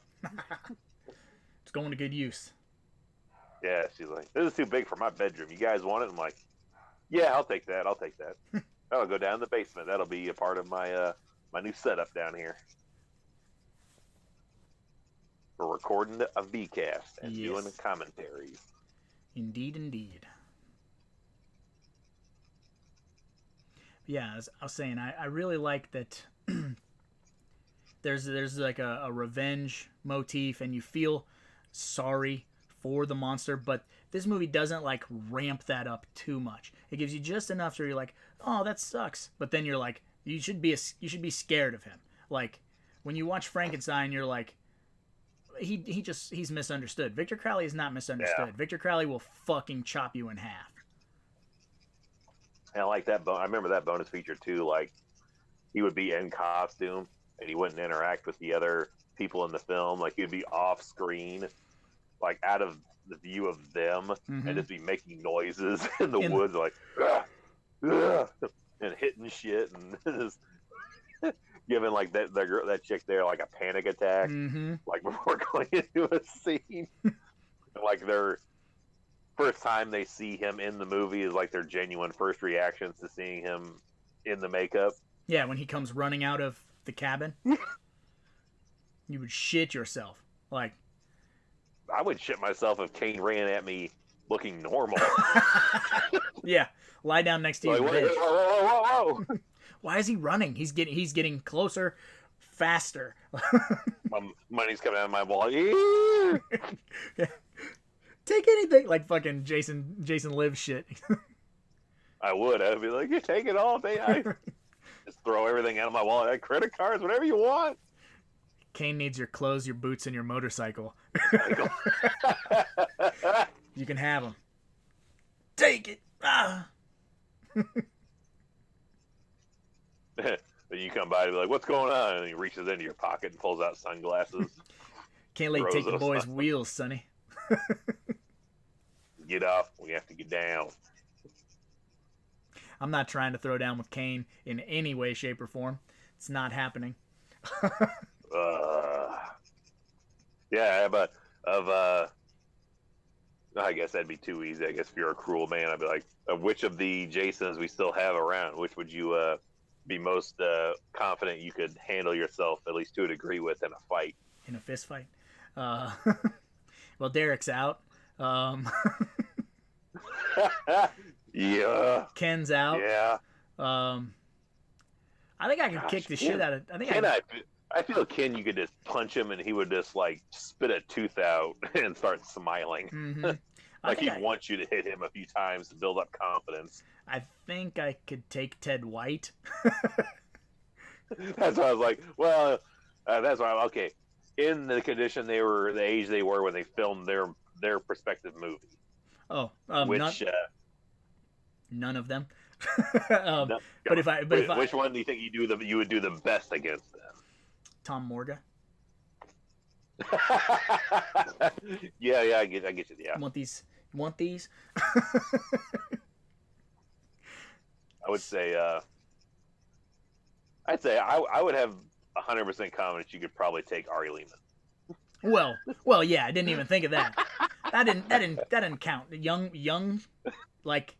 It's going to good use. Yeah, she's like, this is too big for my bedroom. You guys want it? I'm like, yeah, I'll take that. I'll go down in the basement. That'll be a part of my my new setup down here. For recording a VCast and Yes. doing the commentaries. Indeed, indeed. Yeah, as I was saying, I really like that there's like a revenge motif, and you feel sorry for the monster, but this movie doesn't like ramp that up too much. It gives you just enough so you're like, oh, that sucks, but then you're like, you should be scared of him. Like when you watch Frankenstein, you're like, he's misunderstood. Victor Crowley is not misunderstood. Yeah. Victor Crowley will fucking chop you in half. And I like that. I remember that bonus feature too. Like he would be in costume and he wouldn't interact with the other people in the film. Like he'd be off screen, like out of the view of them, and just be making noises in the woods, like and hitting shit and just giving like that chick there like a panic attack, like before going into a scene. Like their first time they see him in the movie is like their genuine first reactions to seeing him in the makeup. Yeah, when he comes running out of the cabin, you would shit yourself. Like, I would shit myself if Kane ran at me looking normal. yeah, lie down next to you. Like, whoa. Why is he running? He's getting closer, faster. My money's coming out of my wallet. Yeah. Take anything, like fucking Jason Lives shit. I would. I'd be like, you take it all day. I just throw everything out of my wallet. Credit cards, whatever you want. Kane needs your clothes, your boots, and your motorcycle. You can have them. Take it. Ah. Then you come by and be like, what's going on? And he reaches into your pocket and pulls out sunglasses. Can't let you take the boy's wheels, Sonny. Get off. We have to get down. I'm not trying to throw down with Kane in any way, shape, or form. It's not happening. Yeah, but I guess that'd be too easy. I guess if you're a cruel man, I'd be like, which of the Jasons we still have around, which would you be most confident you could handle yourself, at least to a degree, with in a fight? In a fist fight? Well, Derek's out. Yeah. Ken's out. Yeah. I think I could kick the shit out of. I feel Ken, you could just punch him and he would just like spit a tooth out and start smiling. Like he wants you to hit him a few times to build up confidence. I think I could take Ted White. That's why I was like, well, that's why okay. In the condition they were, the age they were when they filmed their prospective movie. Oh, which none of them. No, but which one do you think you would do the best against them? Tom Morga. Yeah, I get you. Yeah. Want these? I would say, I'd say I would have 100% confidence you could probably take Ari Lehman. Well, yeah, I didn't even think of that. That didn't count. Young, like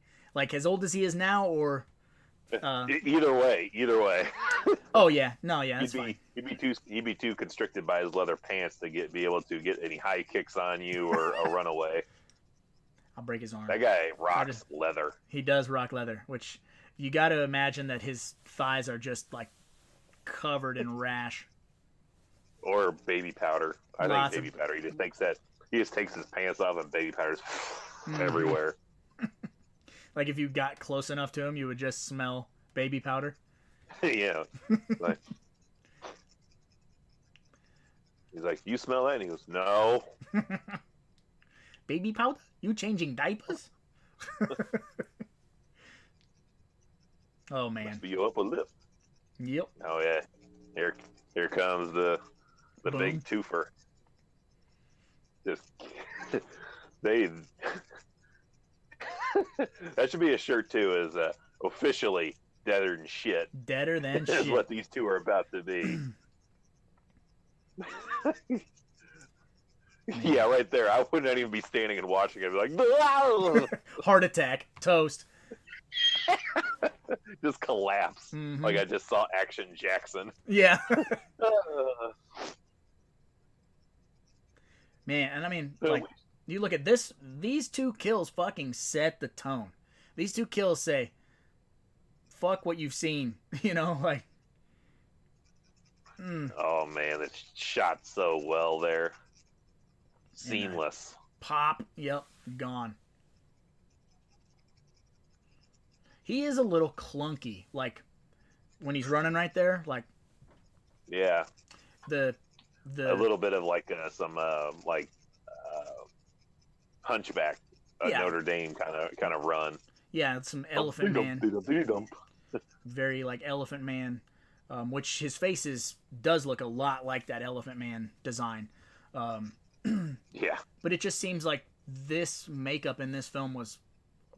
as old as he is now, or either way. Oh yeah, no, yeah, that's fine. He'd be too constricted by his leather pants to be able to get any high kicks on you or a runaway. I'll break his arm. That guy rocks leather. He does rock leather, which you got to imagine that his thighs are just like covered in rash. Or baby powder. I think baby powder. He just takes his pants off and baby powder's everywhere. Like if you got close enough to him, you would just smell baby powder. Yeah. Like, he's like, you smell that? And he goes, no. Baby powder? You changing diapers? Oh man. Must be your upper lip. Yep. Oh yeah. Here comes the Boom. Big twofer. Just they that should be a shirt too, is officially deader than shit. Deader than That's shit. what these two are about to be. Yeah, right there. I wouldn't even be standing and watching. I'd be like, heart attack, toast. just collapse. Like I just saw Action Jackson. Yeah. Man, and I mean, like, you look at this, these two kills fucking set the tone. These two kills say, fuck what you've seen, you know, like. Oh man, it's shot so well there. Seamless. Pop, yep, gone. He is a little clunky, like when he's running right there, like. Yeah. The a little bit of like some Hunchback, Notre Dame kind of run. Yeah, some Elephant Man. Very like Elephant Man, which his face does look a lot like that Elephant Man design. Yeah. But it just seems like this makeup in this film was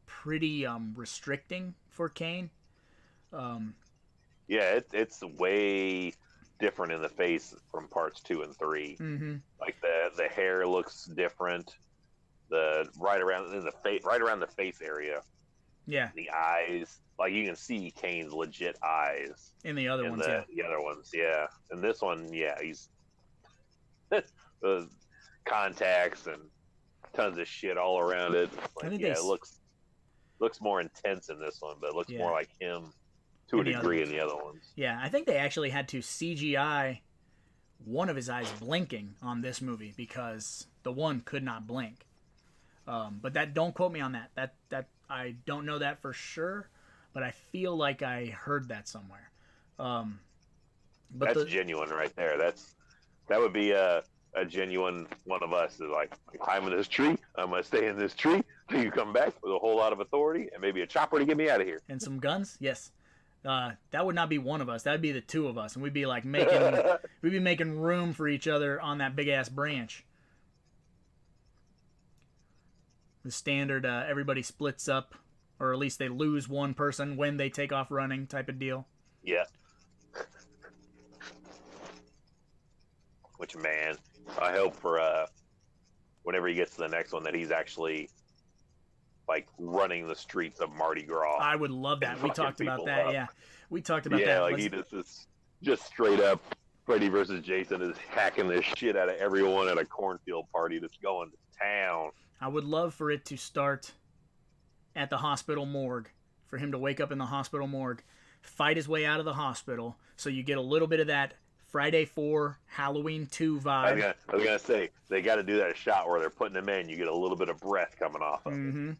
pretty restricting for Kane. Yeah, it's way different in the face from parts 2 and 3. Mm-hmm. Like the hair looks different. Right around the face area. Yeah. The eyes, like you can see Kane's legit eyes. In the other ones, The other ones, yeah. And this one, yeah, he's the contacts and tons of shit all around it. Like, it looks more intense in this one, but it looks more like him to a degree in the other ones. Yeah, I think they actually had to CGI one of his eyes blinking on this movie because the one could not blink. But don't quote me on that. That I don't know that for sure, but I feel like I heard that somewhere. But that's genuine right there. That would be a genuine one of us is like, I'm climbing this tree. I'm gonna stay in this tree till you come back with a whole lot of authority and maybe a chopper to get me out of here. And some guns, yes. That would not be one of us. That'd be the two of us, and we'd be like making room for each other on that big ass branch. The standard, everybody splits up, or at least they lose one person when they take off running type of deal. Yeah. Which, man, I hope for whenever he gets to the next one that he's actually like running the streets of Mardi Gras. I would love that. We talked about that. Yeah, we talked about that. Yeah, like he just straight up Freddy versus Jason is hacking the shit out of everyone at a cornfield party that's going to town. I would love for it to start at the hospital morgue, for him to wake up in the hospital morgue, fight his way out of the hospital, so you get a little bit of that Friday 4, Halloween 2 vibe. I was gonna say, they got to do that shot where they're putting him in. You get a little bit of breath coming off of him.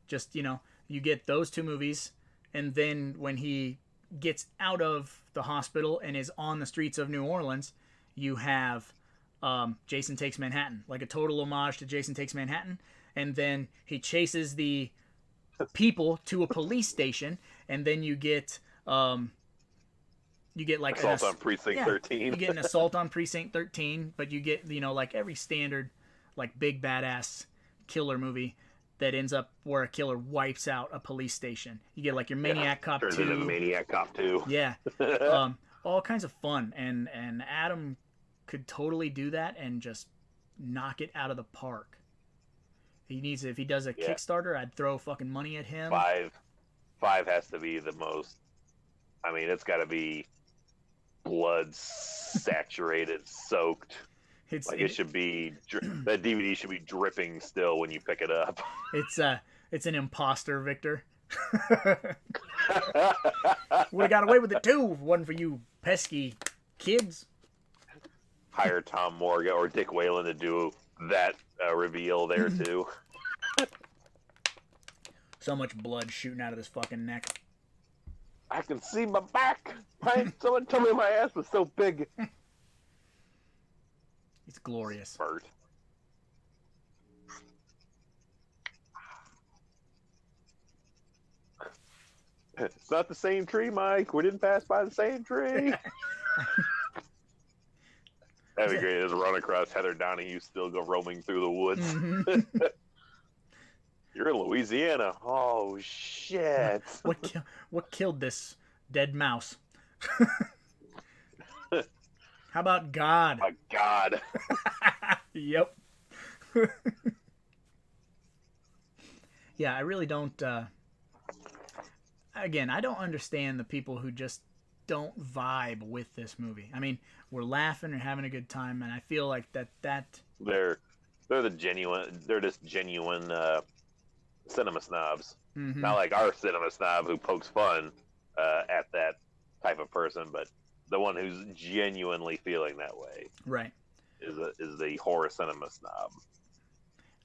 Just, you get those two movies, and then when he gets out of the hospital and is on the streets of New Orleans, you have Jason Takes Manhattan, like a total homage to Jason Takes Manhattan, and then he chases the people to a police station, and then you get like assault on Precinct 13. You get an assault on Precinct 13, but you get like every standard like big badass killer movie that ends up where a killer wipes out a police station. You get like your Maniac Cop 2. Turns into Maniac Cop 2. Yeah. All kinds of fun, and Adam could totally do that and just knock it out of the park. If he does a Kickstarter, I'd throw fucking money at him. 5 has to be the most. I mean, it's got to be blood saturated, soaked. It should be that DVD should be dripping still when you pick it up. It's an imposter, Victor. We got away with it too. If it wasn't for you pesky kids. Hire Tom Morgan or Dick Whalen to do that reveal there too. So much blood shooting out of this fucking neck. I can see my back. Someone told me my ass was so big. It's glorious. Spurt. It's not the same tree, Mike. We didn't pass by the same tree. That'd be great. Just run across Heather Donahue, still go roaming through the woods. You're in Louisiana. Oh shit! What killed this dead mouse? How about God? My God. Yep. Yeah, I really don't. again, I don't understand the people who just don't vibe with this movie. I mean, we're laughing and having a good time, and I feel like that They're just genuine cinema snobs. mm-hmm. Not like our cinema snob who pokes fun at that type of person, but the one who's genuinely feeling that way. Right. Is the horror cinema snob.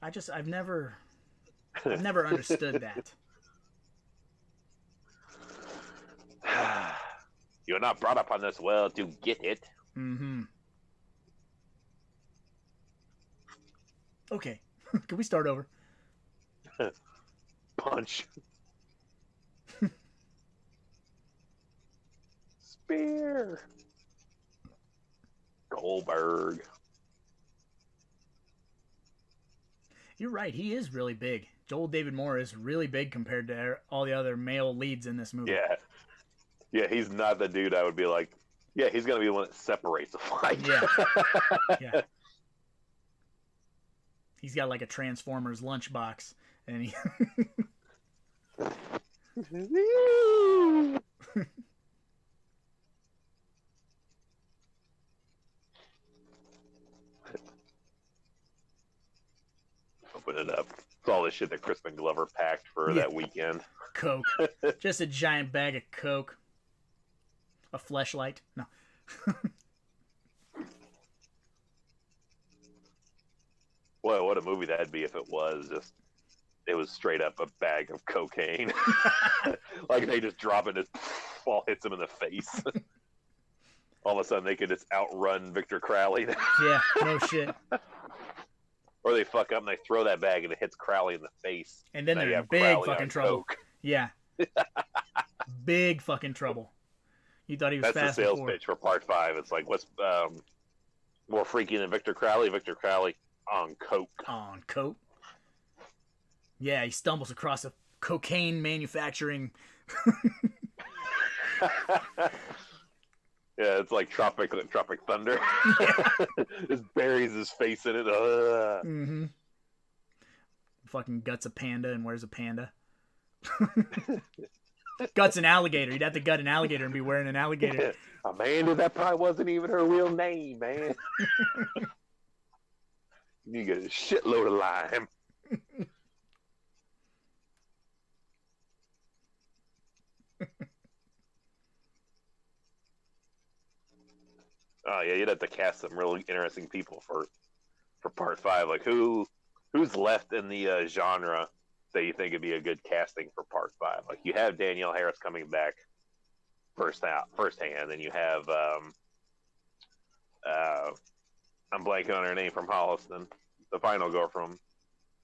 I've never understood that. You're not brought up on this well to get it. Mm-hmm. Okay. Can we start over? Punch. Spear. Goldberg. You're right. He is really big. Joel David Moore is really big compared to all the other male leads in this movie. Yeah. Yeah, he's not the dude I would be like, yeah, he's going to be the one that separates the fight. Yeah. Yeah. He's got like a Transformers lunchbox, and he... Open it up. It's all the shit that Crispin Glover packed for that weekend. Coke. Just a giant bag of Coke. A fleshlight. No. Well, what a movie that'd be if it was straight up a bag of cocaine. Like they just drop it and it all hits them in the face. All of a sudden they could just outrun Victor Crowley. Yeah, no shit. Or they fuck up and they throw that bag and it hits Crowley in the face. And then they're in big Crowley fucking trouble. Coke. Yeah. Big fucking trouble. You thought he was That's fast the sales before. pitch for part 5. It's like, what's more freaky than Victor Crowley? Victor Crowley on Coke. On Coke. Yeah, he stumbles across a cocaine manufacturing. Yeah, it's like Tropic Thunder. Yeah. Just buries his face in it. Mm-hmm. Fucking guts a panda and wears a panda. Guts an alligator. You'd have to gut an alligator and be wearing an alligator. Amanda, that probably wasn't even her real name, man. You get a shitload of lime. Oh yeah, you'd have to cast some really interesting people for part 5. Like who's left in the genre that you think would be a good casting for part 5? Like you have Danielle Harris coming back firsthand, and you have I'm blanking on her name from Holliston, the final girl from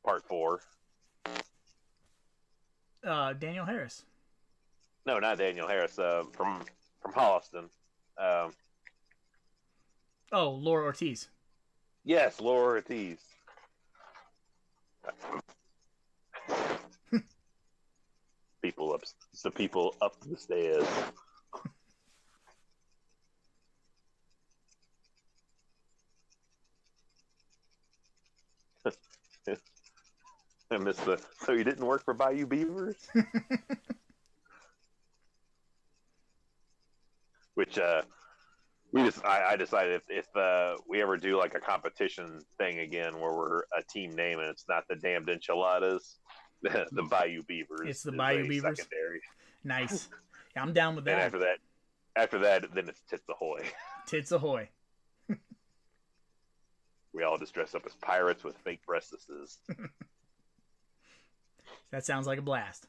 part 4. Daniel Harris. No, not Danielle Harris. From Holliston. Oh, Laura Ortiz. Yes, Laura Ortiz. People up the stairs. I missed the. So you didn't work for Bayou Beavers? Which I decided if we ever do like a competition thing again where we're a team name and it's not the damned enchiladas, the Bayou Beavers. It's the Bayou Beavers. Secondary. Nice. Yeah, I'm down with that. And after that, then it's Tits Ahoy. Tits Ahoy. We all just dress up as pirates with fake breastises. That sounds like a blast.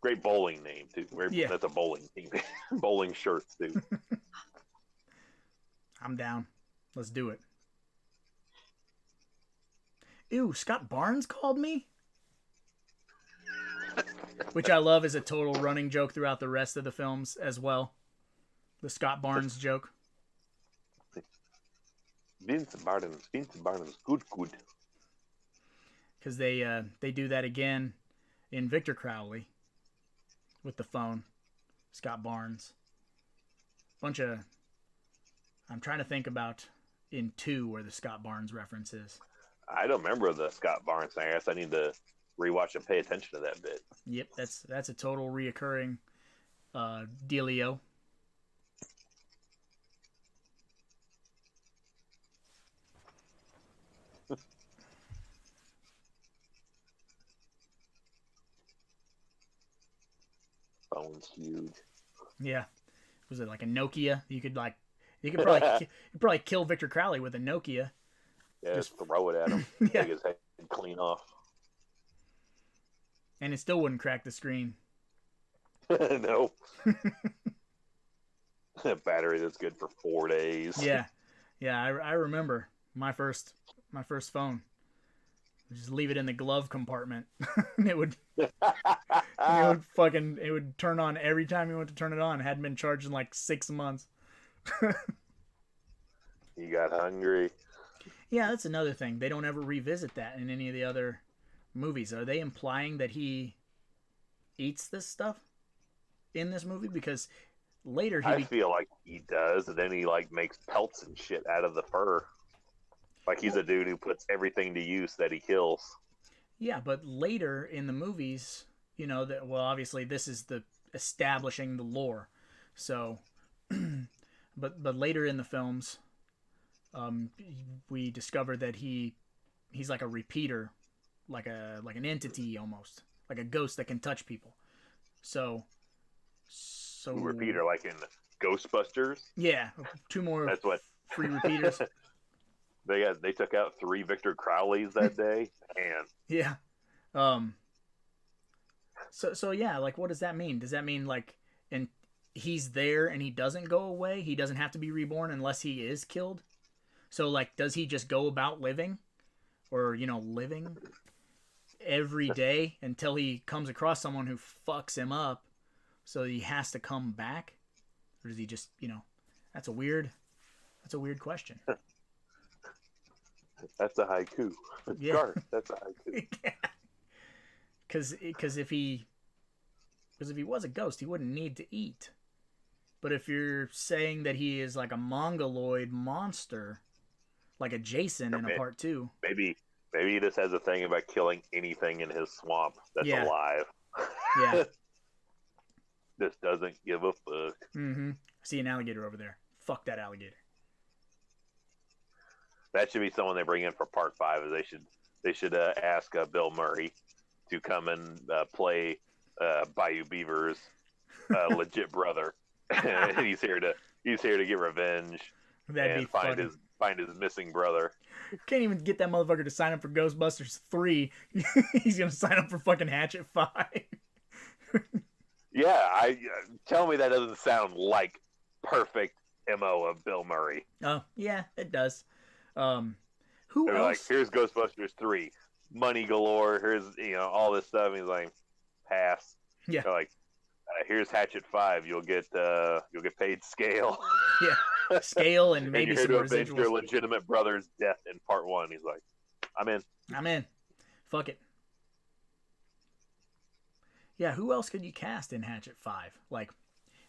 Great bowling name too. Yeah. That's a bowling team. Bowling shirts too. I'm down. Let's do it. Ew, Scott Barnes called me? Which I love is a total running joke throughout the rest of the films as well. The Scott Barnes joke. Vince Barnes, good. Because they do that again in Victor Crowley with the phone. Scott Barnes. Bunch of... I'm trying to think about in 2 where the Scott Barnes reference is. I don't remember the Scott Barnes thing. I guess I need to rewatch and pay attention to that bit. Yep, that's a total reoccurring dealio. Phone's huge. Yeah, was it like a Nokia? You could probably kill Victor Crowley with a Nokia. Yeah, just throw it at him. Yeah. Take his head clean off. And it still wouldn't crack the screen. No. A battery that's good for 4 days. Yeah, I remember my first phone. Just leave it in the glove compartment, and it would turn on every time you went to turn it on. It hadn't been charged in like 6 months. You got hungry. Yeah, that's another thing. They don't ever revisit that in any of the other movies. Are they implying that he eats this stuff in this movie? Because later I feel like he does, and then he like makes pelts and shit out of the fur. Like he's a dude who puts everything to use that he kills. Yeah, but later in the movies, obviously this is the establishing the lore. So, but later in the films, we discover that he's like a repeater, like an entity almost, like a ghost that can touch people. So repeater, like in Ghostbusters. Yeah, 2 more. That's what free repeaters. They took out 3 Victor Crowleys that day, and yeah. So yeah, like what does that mean? Does that mean like, and he's there and he doesn't go away? He doesn't have to be reborn unless he is killed? So like, does he just go about living, or living every day until he comes across someone who fucks him up, so he has to come back, or does he just that's a weird question. That's a haiku. Yeah. Garth, that's a haiku. Because if he was a ghost, he wouldn't need to eat. But if you're saying that he is like a mongoloid monster, like a Jason in a part 2, maybe he just has a thing about killing anything in his swamp that's alive. Yeah. Just doesn't give a fuck. Mm-hmm. I see an alligator over there. Fuck that alligator. That should be someone they bring in for part 5. Is they should ask Bill Murray to come and play Bayou Beaver's legit brother. And he's here to get revenge. That'd be find his missing brother. Can't even get that motherfucker to sign up for Ghostbusters 3. He's gonna sign up for fucking Hatchet 5. Yeah, tell me that doesn't sound like perfect MO of Bill Murray. Oh yeah, it does. Who They're else? like, here's Ghostbusters 3, money galore. Here's all this stuff. And he's like, pass. Yeah. They're like, here's Hatchet 5. You'll get paid scale. Yeah, scale and maybe and some you're here to avenge residuals. your legitimate brother's death in part 1. He's like, I'm in. Fuck it. Yeah, who else could you cast in Hatchet 5? Like,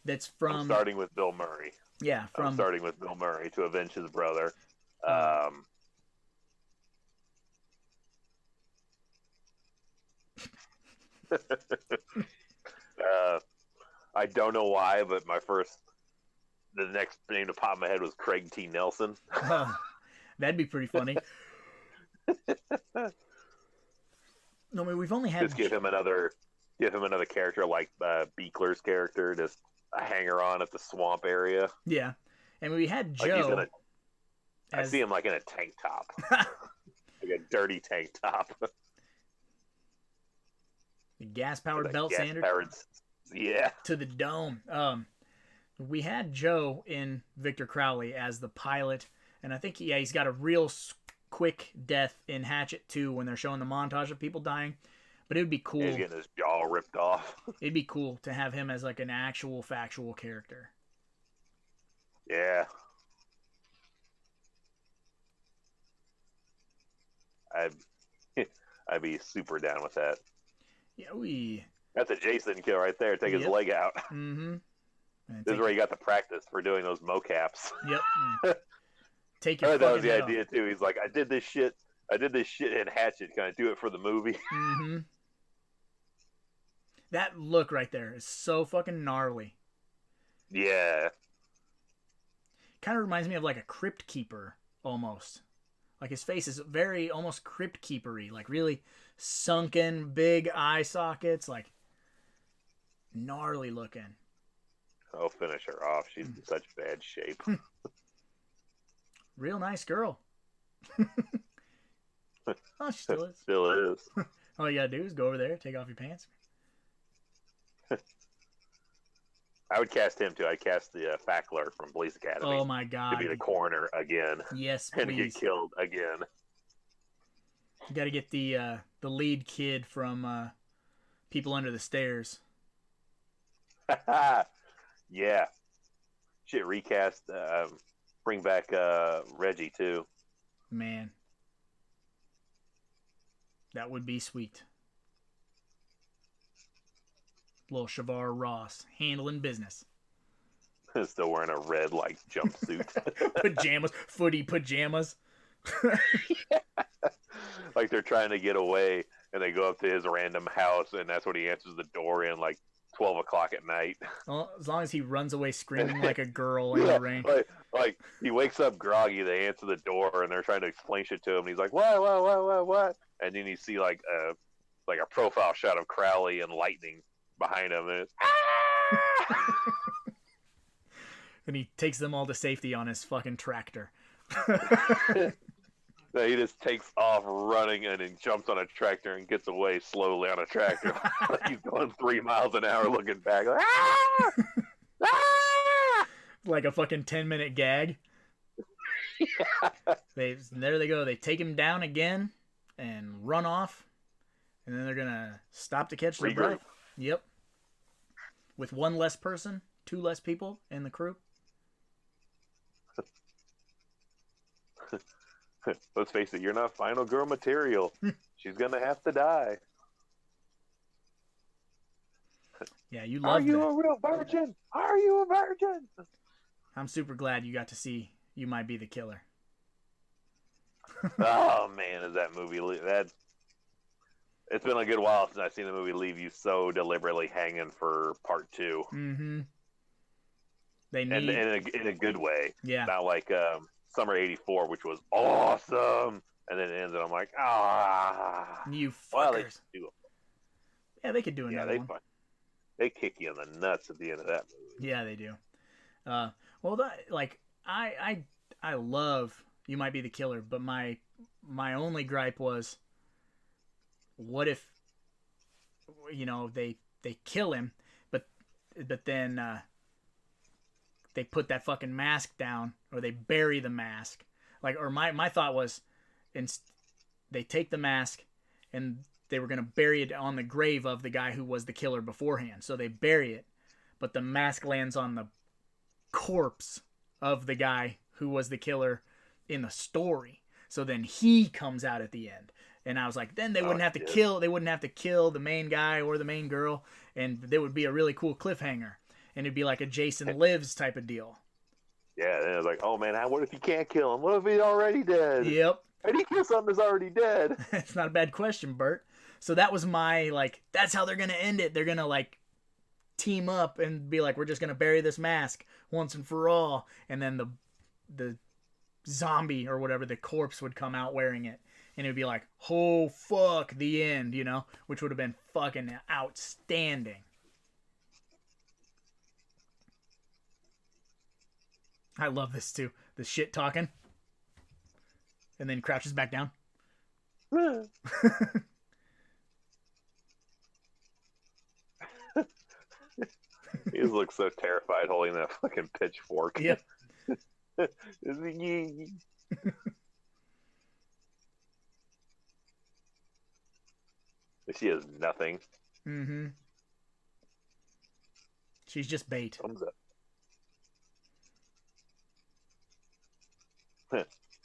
that's from... I'm starting with Bill Murray. Yeah, I'm starting with Bill Murray to avenge his brother. I don't know why, but the next name to pop in my head was Craig T. Nelson. That'd be pretty funny. No, I mean, we've only had... Just give him another character like Beekler's character, just a hanger-on at the swamp area. Yeah. And we had Joe... Like I see him like in a tank top. Like a dirty tank top. The gas-powered belt sander. Yeah. To the dome. We had Joe in Victor Crowley as the pilot, and I think he's got a real quick death in Hatchet 2 when they're showing the montage of people dying. But it would be cool. He's getting his jaw ripped off. It'd be cool to have him as like an actual factual character. Yeah. I'd be super down with that. Yeah, That's a Jason kill right there. Take his leg out. Mm-hmm. This is where you got the practice for doing those mocaps. Yep. Take your. That was the idea too. He's like, I did this shit in Hatchet. Can I do it for the movie? Mm-hmm. That look right there is so fucking gnarly. Yeah. Kind of reminds me of like a crypt keeper almost. Like his face is very almost crypt keepery, like really sunken, big eye sockets, like gnarly looking. I'll finish her off. She's in such bad shape. Real nice girl. Oh, she still is. Still is. All you gotta do is go over there, take off your pants. I would cast him too. I'd cast the Fackler from Police Academy. Oh my god. To be the coroner again. Yes, And please. get killed again. You gotta get the lead kid from People Under the Stairs. Yeah. Shit, recast. Bring back Reggie too. Man. That would be sweet. Little Shavar Ross handling business. Still wearing a red like jumpsuit. Pajamas, footy pajamas. Like they're trying to get away, and they go up to his random house, and that's when he answers the door in like 12 o'clock at night. Well, as long as he runs away screaming like a girl in the rain. Like he wakes up groggy, they answer the door, and they're trying to explain shit to him. And he's like, what? And then you see like a profile shot of Crowley and lightning behind him, and it's And he takes them all to safety on his fucking tractor. He just takes off running and then jumps on a tractor and gets away slowly on a tractor. He's going 3 miles an hour looking back. Like, ah! Ah! Like a fucking 10-minute gag. Yeah. There they go. They take him down again and run off. And then they're going to stop to catch their breath. Yep. With one less person, 2 less people in the crew. Let's face it, you're not final girl material. She's gonna have to die. Yeah, you love that. Are you a real virgin? Are you a virgin? I'm super glad you got to see You Might Be the Killer. Oh man, is that movie it's been a good while since I've seen the movie leave you so deliberately hanging for part 2. Mm-hmm. They need in a good way. Yeah. Not like Summer '84, which was awesome, and then it ends, and I'm like, you fuckers. Well, they could do it. Yeah, they could do another one. They kick you in the nuts at the end of that movie. Yeah, they do. Well, I love You Might Be the Killer, but my only gripe was, what if, they kill him, but then they put that fucking mask down, or they bury the mask. Or my thought was, they take the mask and they were going to bury it on the grave of the guy who was the killer beforehand. So they bury it, but the mask lands on the corpse of the guy who was the killer in the story. So then he comes out at the end. And I was like, then they wouldn't have to kill the main guy or the main girl, and there would be a really cool cliffhanger. And it'd be like a Jason Lives type of deal. Yeah, and it was like, oh man, what if you can't kill him? What if he's already dead? Yep. How do you kill something that's already dead? It's not a bad question, Bert. So that was my, that's how they're going to end it. They're going to, team up and be like, we're just going to bury this mask once and for all. And then the zombie or whatever, the corpse would come out wearing it. And it would be like, oh, fuck, the end, which would have been fucking outstanding. I love this too. The shit talking. And then crouches back down. He just looks so terrified holding that fucking pitchfork. Yep. She has nothing. Mm-hmm. She's just bait. Thumbs up.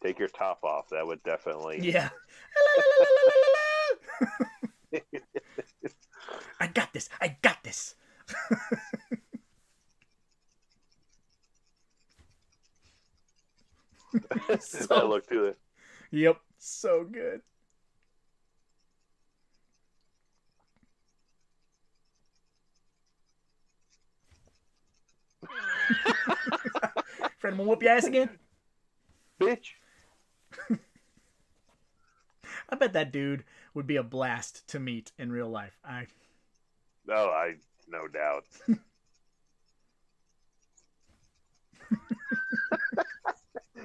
Take your top off. That would definitely. Yeah. I got this. I got this. That look to it. Yep. So good. Friend will whoop your ass again? Bitch. I bet that dude would be a blast to meet in real life. No doubt.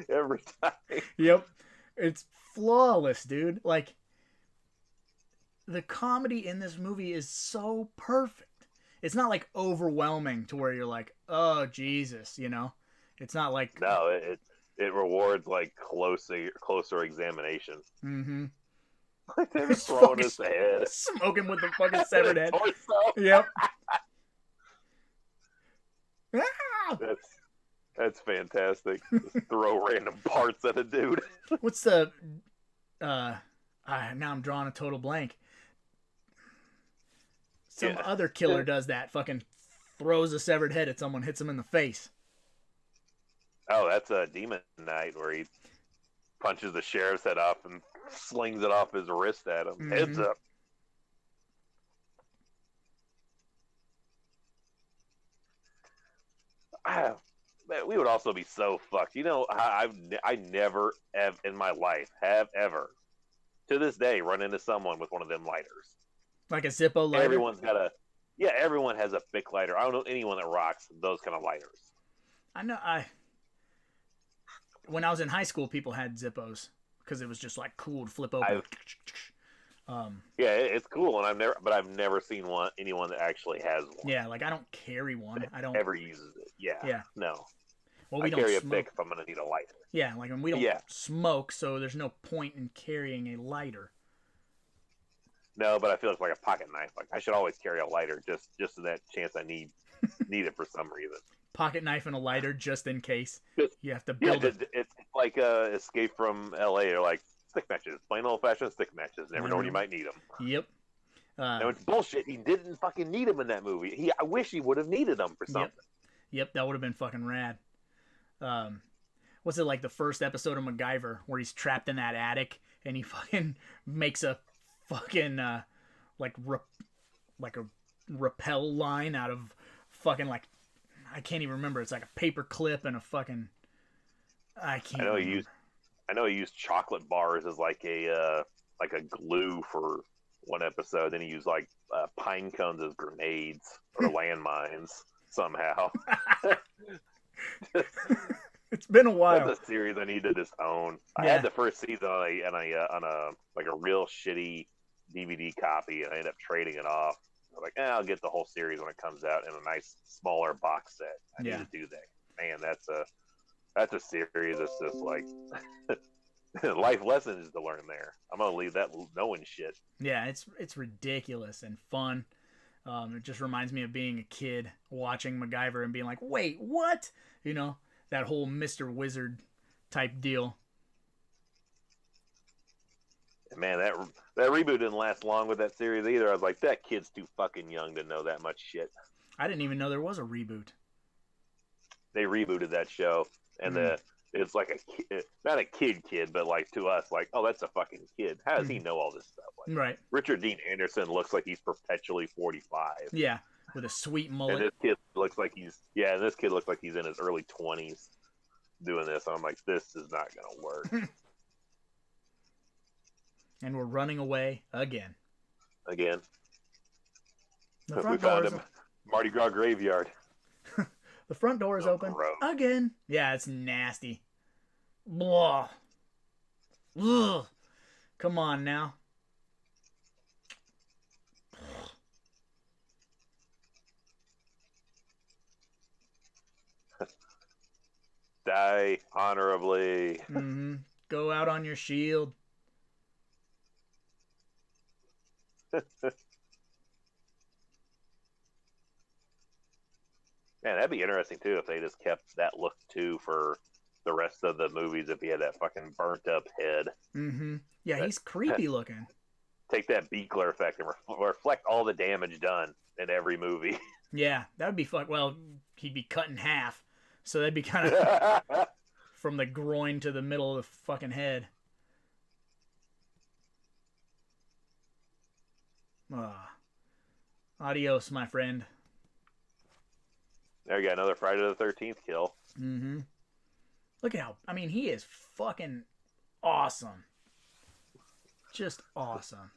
Every time. Yep. It's flawless, dude. Like, the comedy in this movie is so perfect. It's not like overwhelming to where you're like, oh Jesus, you know. It's not like No, it rewards like closer examination. Mm-hmm. Like they're throwing his head, smoking with the fucking severed head. Torso. Yep. That's fantastic. Just throw random parts at a dude. What's the now I'm drawing a total blank. Some other killer does that. Fucking throws a severed head at someone, hits them in the face. Oh, that's a Demon Knight where he punches the sheriff's head off and slings it off his wrist at him. Mm-hmm. Heads up. Man, we would also be so fucked. You know, I never in my life have ever, to this day, run into someone with one of them lighters. Like a Zippo lighter? Everyone has a Bic lighter. I don't know anyone that rocks those kind of lighters. I know, when I was in high school, people had Zippos because it was just like cool to flip open. Yeah, it's cool, and I've never seen anyone that actually has one. Yeah, like I don't carry one. I don't ever uses it. Yeah. No. Well, I carry a Bic if I'm gonna need a lighter. Yeah, like when we don't smoke, so there's no point in carrying a lighter. No, but I feel it's like a pocket knife. Like I should always carry a lighter just in that chance I need it for some reason. Pocket knife and a lighter just in case you have to build it. It's like Escape from L.A. or like stick matches, plain old fashioned stick matches. Never know when you might need them. Yep. No, it's bullshit. He didn't fucking need them in that movie. I wish he would have needed them for something. Yep, that would have been fucking rad. What's it like the first episode of MacGyver where he's trapped in that attic and he fucking makes a fucking like a rappel line out of fucking like I can't even remember. It's like a paper clip and a fucking I know he used chocolate bars as like a glue for one episode. Then he used like pine cones as grenades or landmines somehow. It's been a while. That's a series I need to just own. Yeah. I had the first season on a like a real shitty DVD copy, and I ended up trading it off. I'm like, I'll get the whole series when it comes out in a nice smaller box set. I need to do that. Man, that's a series that's just like life lessons to learn there. I'm gonna leave that knowing shit. Yeah, it's ridiculous and fun. It just reminds me of being a kid watching MacGyver and being like, wait, what? You know, that whole Mr. Wizard type deal. Man, that reboot didn't last long with that series either. I was like, that kid's too fucking young to know that much shit. I didn't even know there was a reboot. They rebooted that show, and it's like not a kid, but like to us, like, oh, that's a fucking kid. How does he know all this stuff? Like, right. Richard Dean Anderson looks like he's perpetually 45. Yeah, with a sweet mullet. And this kid looks like he's in his early 20s doing this. And I'm like, this is not gonna work. And we're running away again. Again. We found him. Mardi Gras graveyard. The front door is open. Gross. Again. Yeah, it's nasty. Blah. Ugh. Come on now. Die honorably. Mm-hmm. Go out on your shield. Man, that'd be interesting too if they just kept that look too for the rest of the movies. If he had that fucking burnt up head. Mm-hmm. Yeah, he's creepy looking. Take that Beekler effect and reflect all the damage done in every movie. Yeah, that would be fun. Well, he'd be cut in half, so that'd be kind of from the groin to the middle of the fucking head. Adios, my friend. There you got another Friday the 13th kill. Mm-hmm. Look at how, I mean, he is fucking awesome. Just awesome.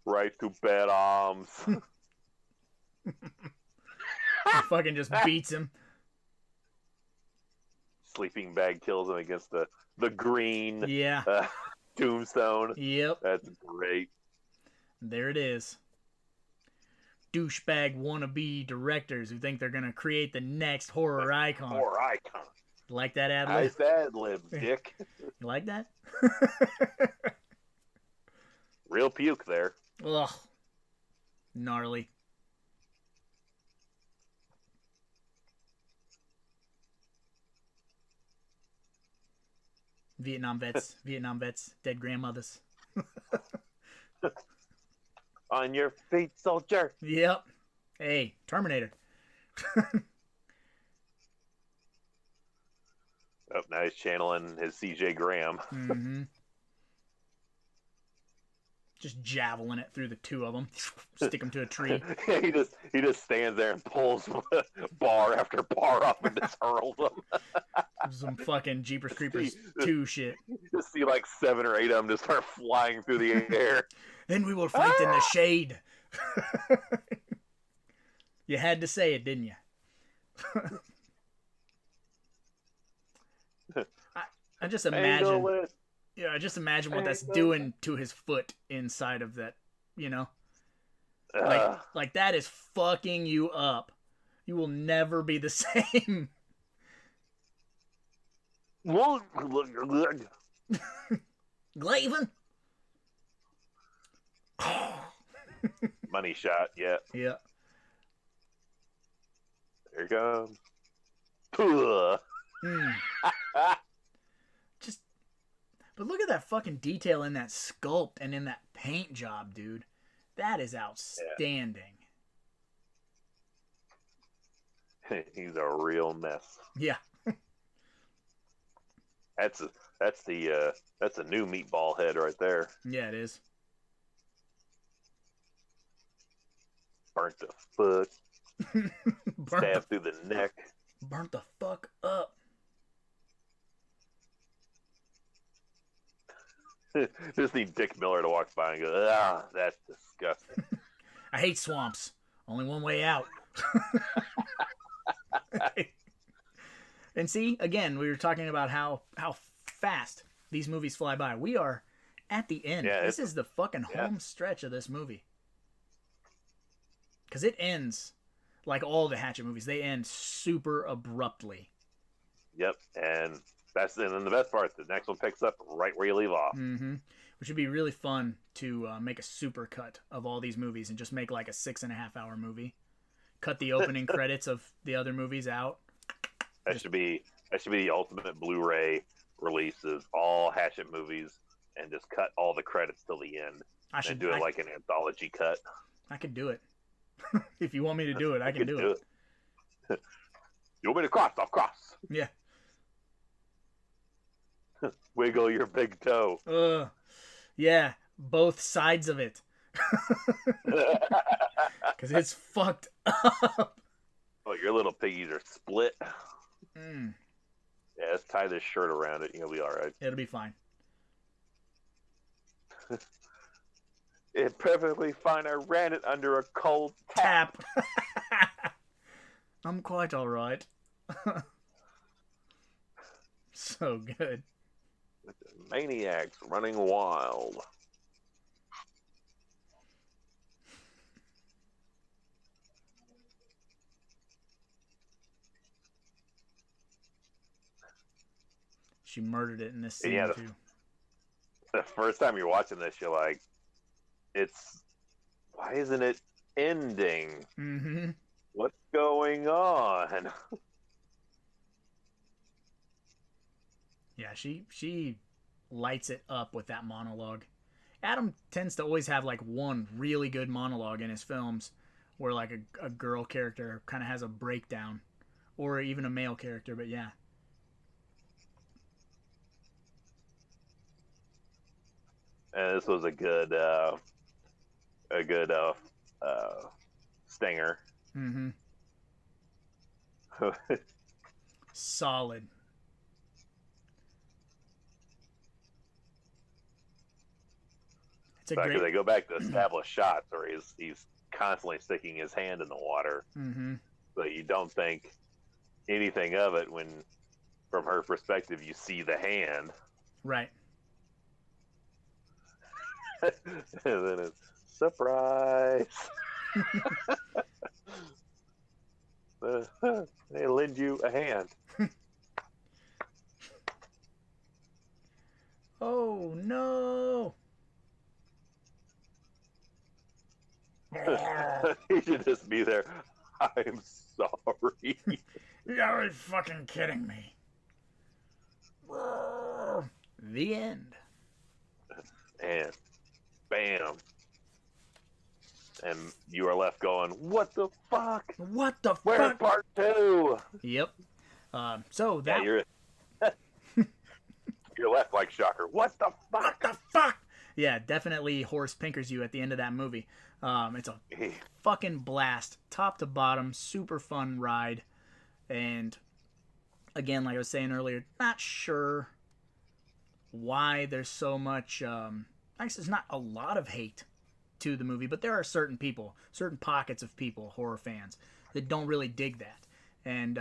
Right to bed arms. He fucking just beats him. Sleeping bag kills him against the green Yeah. tombstone. Yep. That's great. There it is. Douchebag wannabe directors who think they're gonna create the next horror icon. Horror icon. Like that ad lib? Nice ad lib, Dick. You like that? Real puke there. Ugh. Gnarly. Vietnam vets, dead grandmothers. On your feet, soldier. Yep. Hey, Terminator. Oh, now he's channeling his CJ Graham. Mm-hmm. Just javelin it through the two of them. Stick them to a tree. he just stands there and pulls bar after bar up and just hurls them. Some fucking Jeepers Creepers 2 shit. Just see like 7 or 8 of them just start flying through the air. Then we will fight in the shade. You had to say it, didn't you? I just imagine. Yeah, I just imagine what that's doing to his foot inside of that, you know? Like that is fucking you up. You will never be the same. Glavin? Money shot, yeah. Yeah. Here it comes. But look at that fucking detail in that sculpt and in that paint job, dude. That is outstanding. Yeah. He's a real mess. Yeah. That's a new meatball head right there. Yeah, it is. Burnt the foot. Stabbed through the neck. Burnt the fuck up. Just need Dick Miller to walk by and go, ah, that's disgusting. I hate swamps. Only one way out. And see, again, we were talking about how fast these movies fly by. We are at the end. Yeah, this is the fucking home stretch of this movie. Because it ends, like all the Hatchet movies, they end super abruptly. Yep, and then the best part, the next one picks up right where you leave off. Mm-hmm. Which would be really fun to make a super cut of all these movies and just make like a 6.5 hour movie. Cut the opening credits of the other movies out. That should be the ultimate Blu-ray release of all Hatchet movies, and just cut all the credits till the end. And do it like an anthology cut. I could do it. If you want me to do it, I can do it. You want me to cross? I'll cross. Yeah. Wiggle your big toe. Yeah, both sides of it. Because it's fucked up. Oh, your little piggies are split. Mm. Yeah, let's tie this shirt around it. You'll be all right. It'll be fine. It's perfectly fine. I ran it under a cold tap. I'm quite all right. So good. Maniacs running wild. She murdered it in this scene too. The first time you're watching this, you're like, why isn't it ending? Mm-hmm. What's going on? Yeah, she lights it up with that monologue. Adam tends to always have like one really good monologue in his films where like a girl character kind of has a breakdown, or even a male character, but yeah. And this was a good stinger. Mm-hmm. Solid. It's a Because great. they go back to established shots where he's constantly sticking his hand in the water, Mm-hmm. but you don't think anything of it when, from her perspective, you see the hand. Right. And then it's surprise. They lend you a hand. Oh no! He should just be there. I'm sorry. You're fucking kidding me. The end. And bam. And you are left going, what the fuck? What the Where's fuck? part 2? Yep. So that. Yeah, you're left like Shocker. What the What fuck? the fuck? Yeah, definitely Horace Pinkers you at the end of that movie. It's a fucking blast, top to bottom, super fun ride. And again, like I was saying earlier, not sure why there's so much. I guess there's not a lot of hate to the movie, but there are certain people, certain pockets of people, horror fans, that don't really dig that. And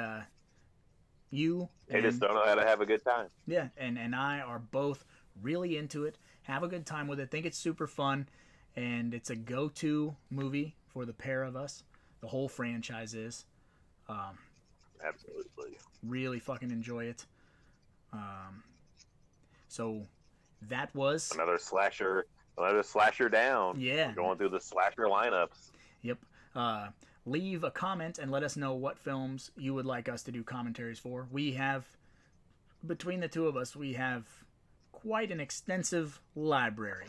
They just don't know how to have a good time. yeah, and I are both really into it. Have a good time with it. Think it's super fun, and it's a go-to movie for the pair of us. The whole franchise is. Absolutely. Really fucking enjoy it. So that was Another slasher down. Yeah. We're going through the slasher lineups. Yep. Leave a comment and let us know what films you would like us to do commentaries for. We have, between the two of us, we have quite an extensive library.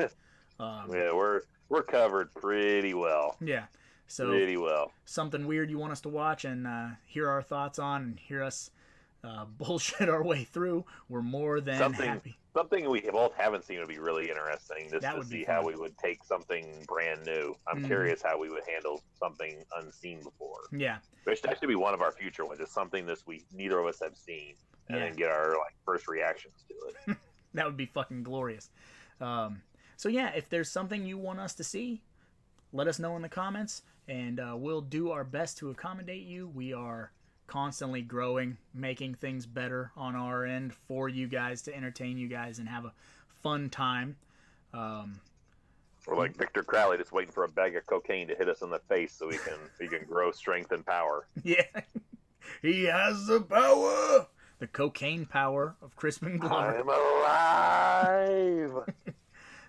Yeah, we're covered pretty well. Yeah. So Pretty well. something weird you want us to watch and hear our thoughts on and hear us bullshit our way through, we're more than happy. Something we both haven't seen would be really interesting, just That to would be see fun. how we would take something brand new. I'm Mhm. curious how we would handle something unseen before. Yeah. That should be one of our future ones, just something this we neither of us have seen, and Yeah. then get our first reactions to it. That would be fucking glorious. So yeah, if there's something you want us to see, let us know in the comments, and we'll do our best to accommodate you. We are constantly growing, making things better on our end for you guys to entertain you guys and have a fun time. We're like Victor Crowley, just waiting for a bag of cocaine to hit us in the face so we can grow strength and power. Yeah, he has the power, the cocaine power of Crispin Glover. I'm alive.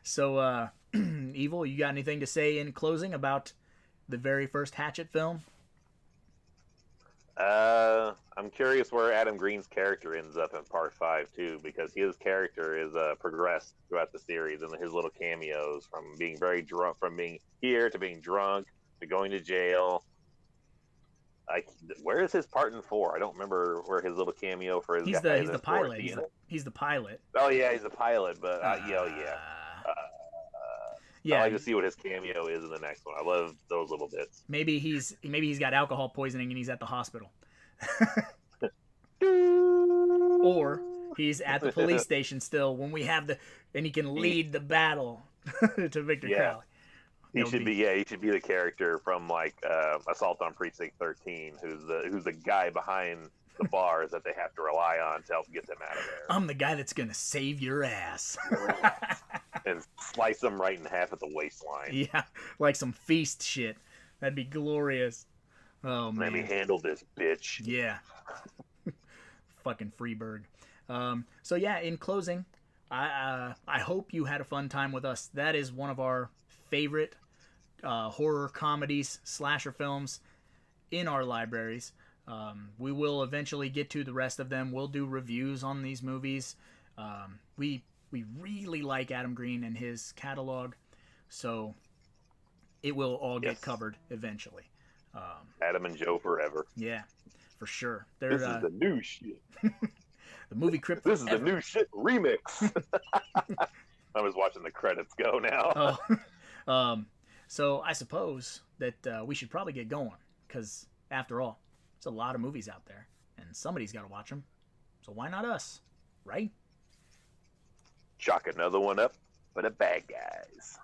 So, Evil, you got anything to say in closing about the very first Hatchet film? I'm curious where Adam Green's character ends up in part 5 too, because his character is progressed throughout the series, and his little cameos from being very drunk, from being here to being drunk to going to jail. Where is his part in 4? I don't remember where his little cameo for his. He's guy the is pilot. in it. He's the pilot. Oh yeah, he's the pilot, but yeah. Yeah. I like to see what his cameo is in the next one. I love those little bits. Maybe he's got alcohol poisoning and he's at the hospital. Or he's at the police station still when we have and he can lead the battle to Victor Crowley. He should be the character from Assault on Precinct 13, who's the guy behind the bars that they have to rely on to help get them out of there. I'm the guy that's gonna save your ass. And slice them right in half at the waistline. Yeah, like some feast shit. That'd be glorious. Oh man. Let me handle this, bitch. Yeah. Fucking Freeberg. So yeah, in closing, I hope you had a fun time with us. That is one of our favorite horror comedies, slasher films in our libraries. We will eventually get to the rest of them. We'll do reviews on these movies. We really like Adam Green and his catalog, so it will all get covered eventually. Adam and Joe forever. Yeah, for sure. This is the new shit. The movie Crypt. This is the new shit remix. I was watching the credits go now. Oh. So I suppose that we should probably get going, because after all, There's a lot of movies out there, and somebody's got to watch them. So why not us, right? Chalk another one up for the bad guys.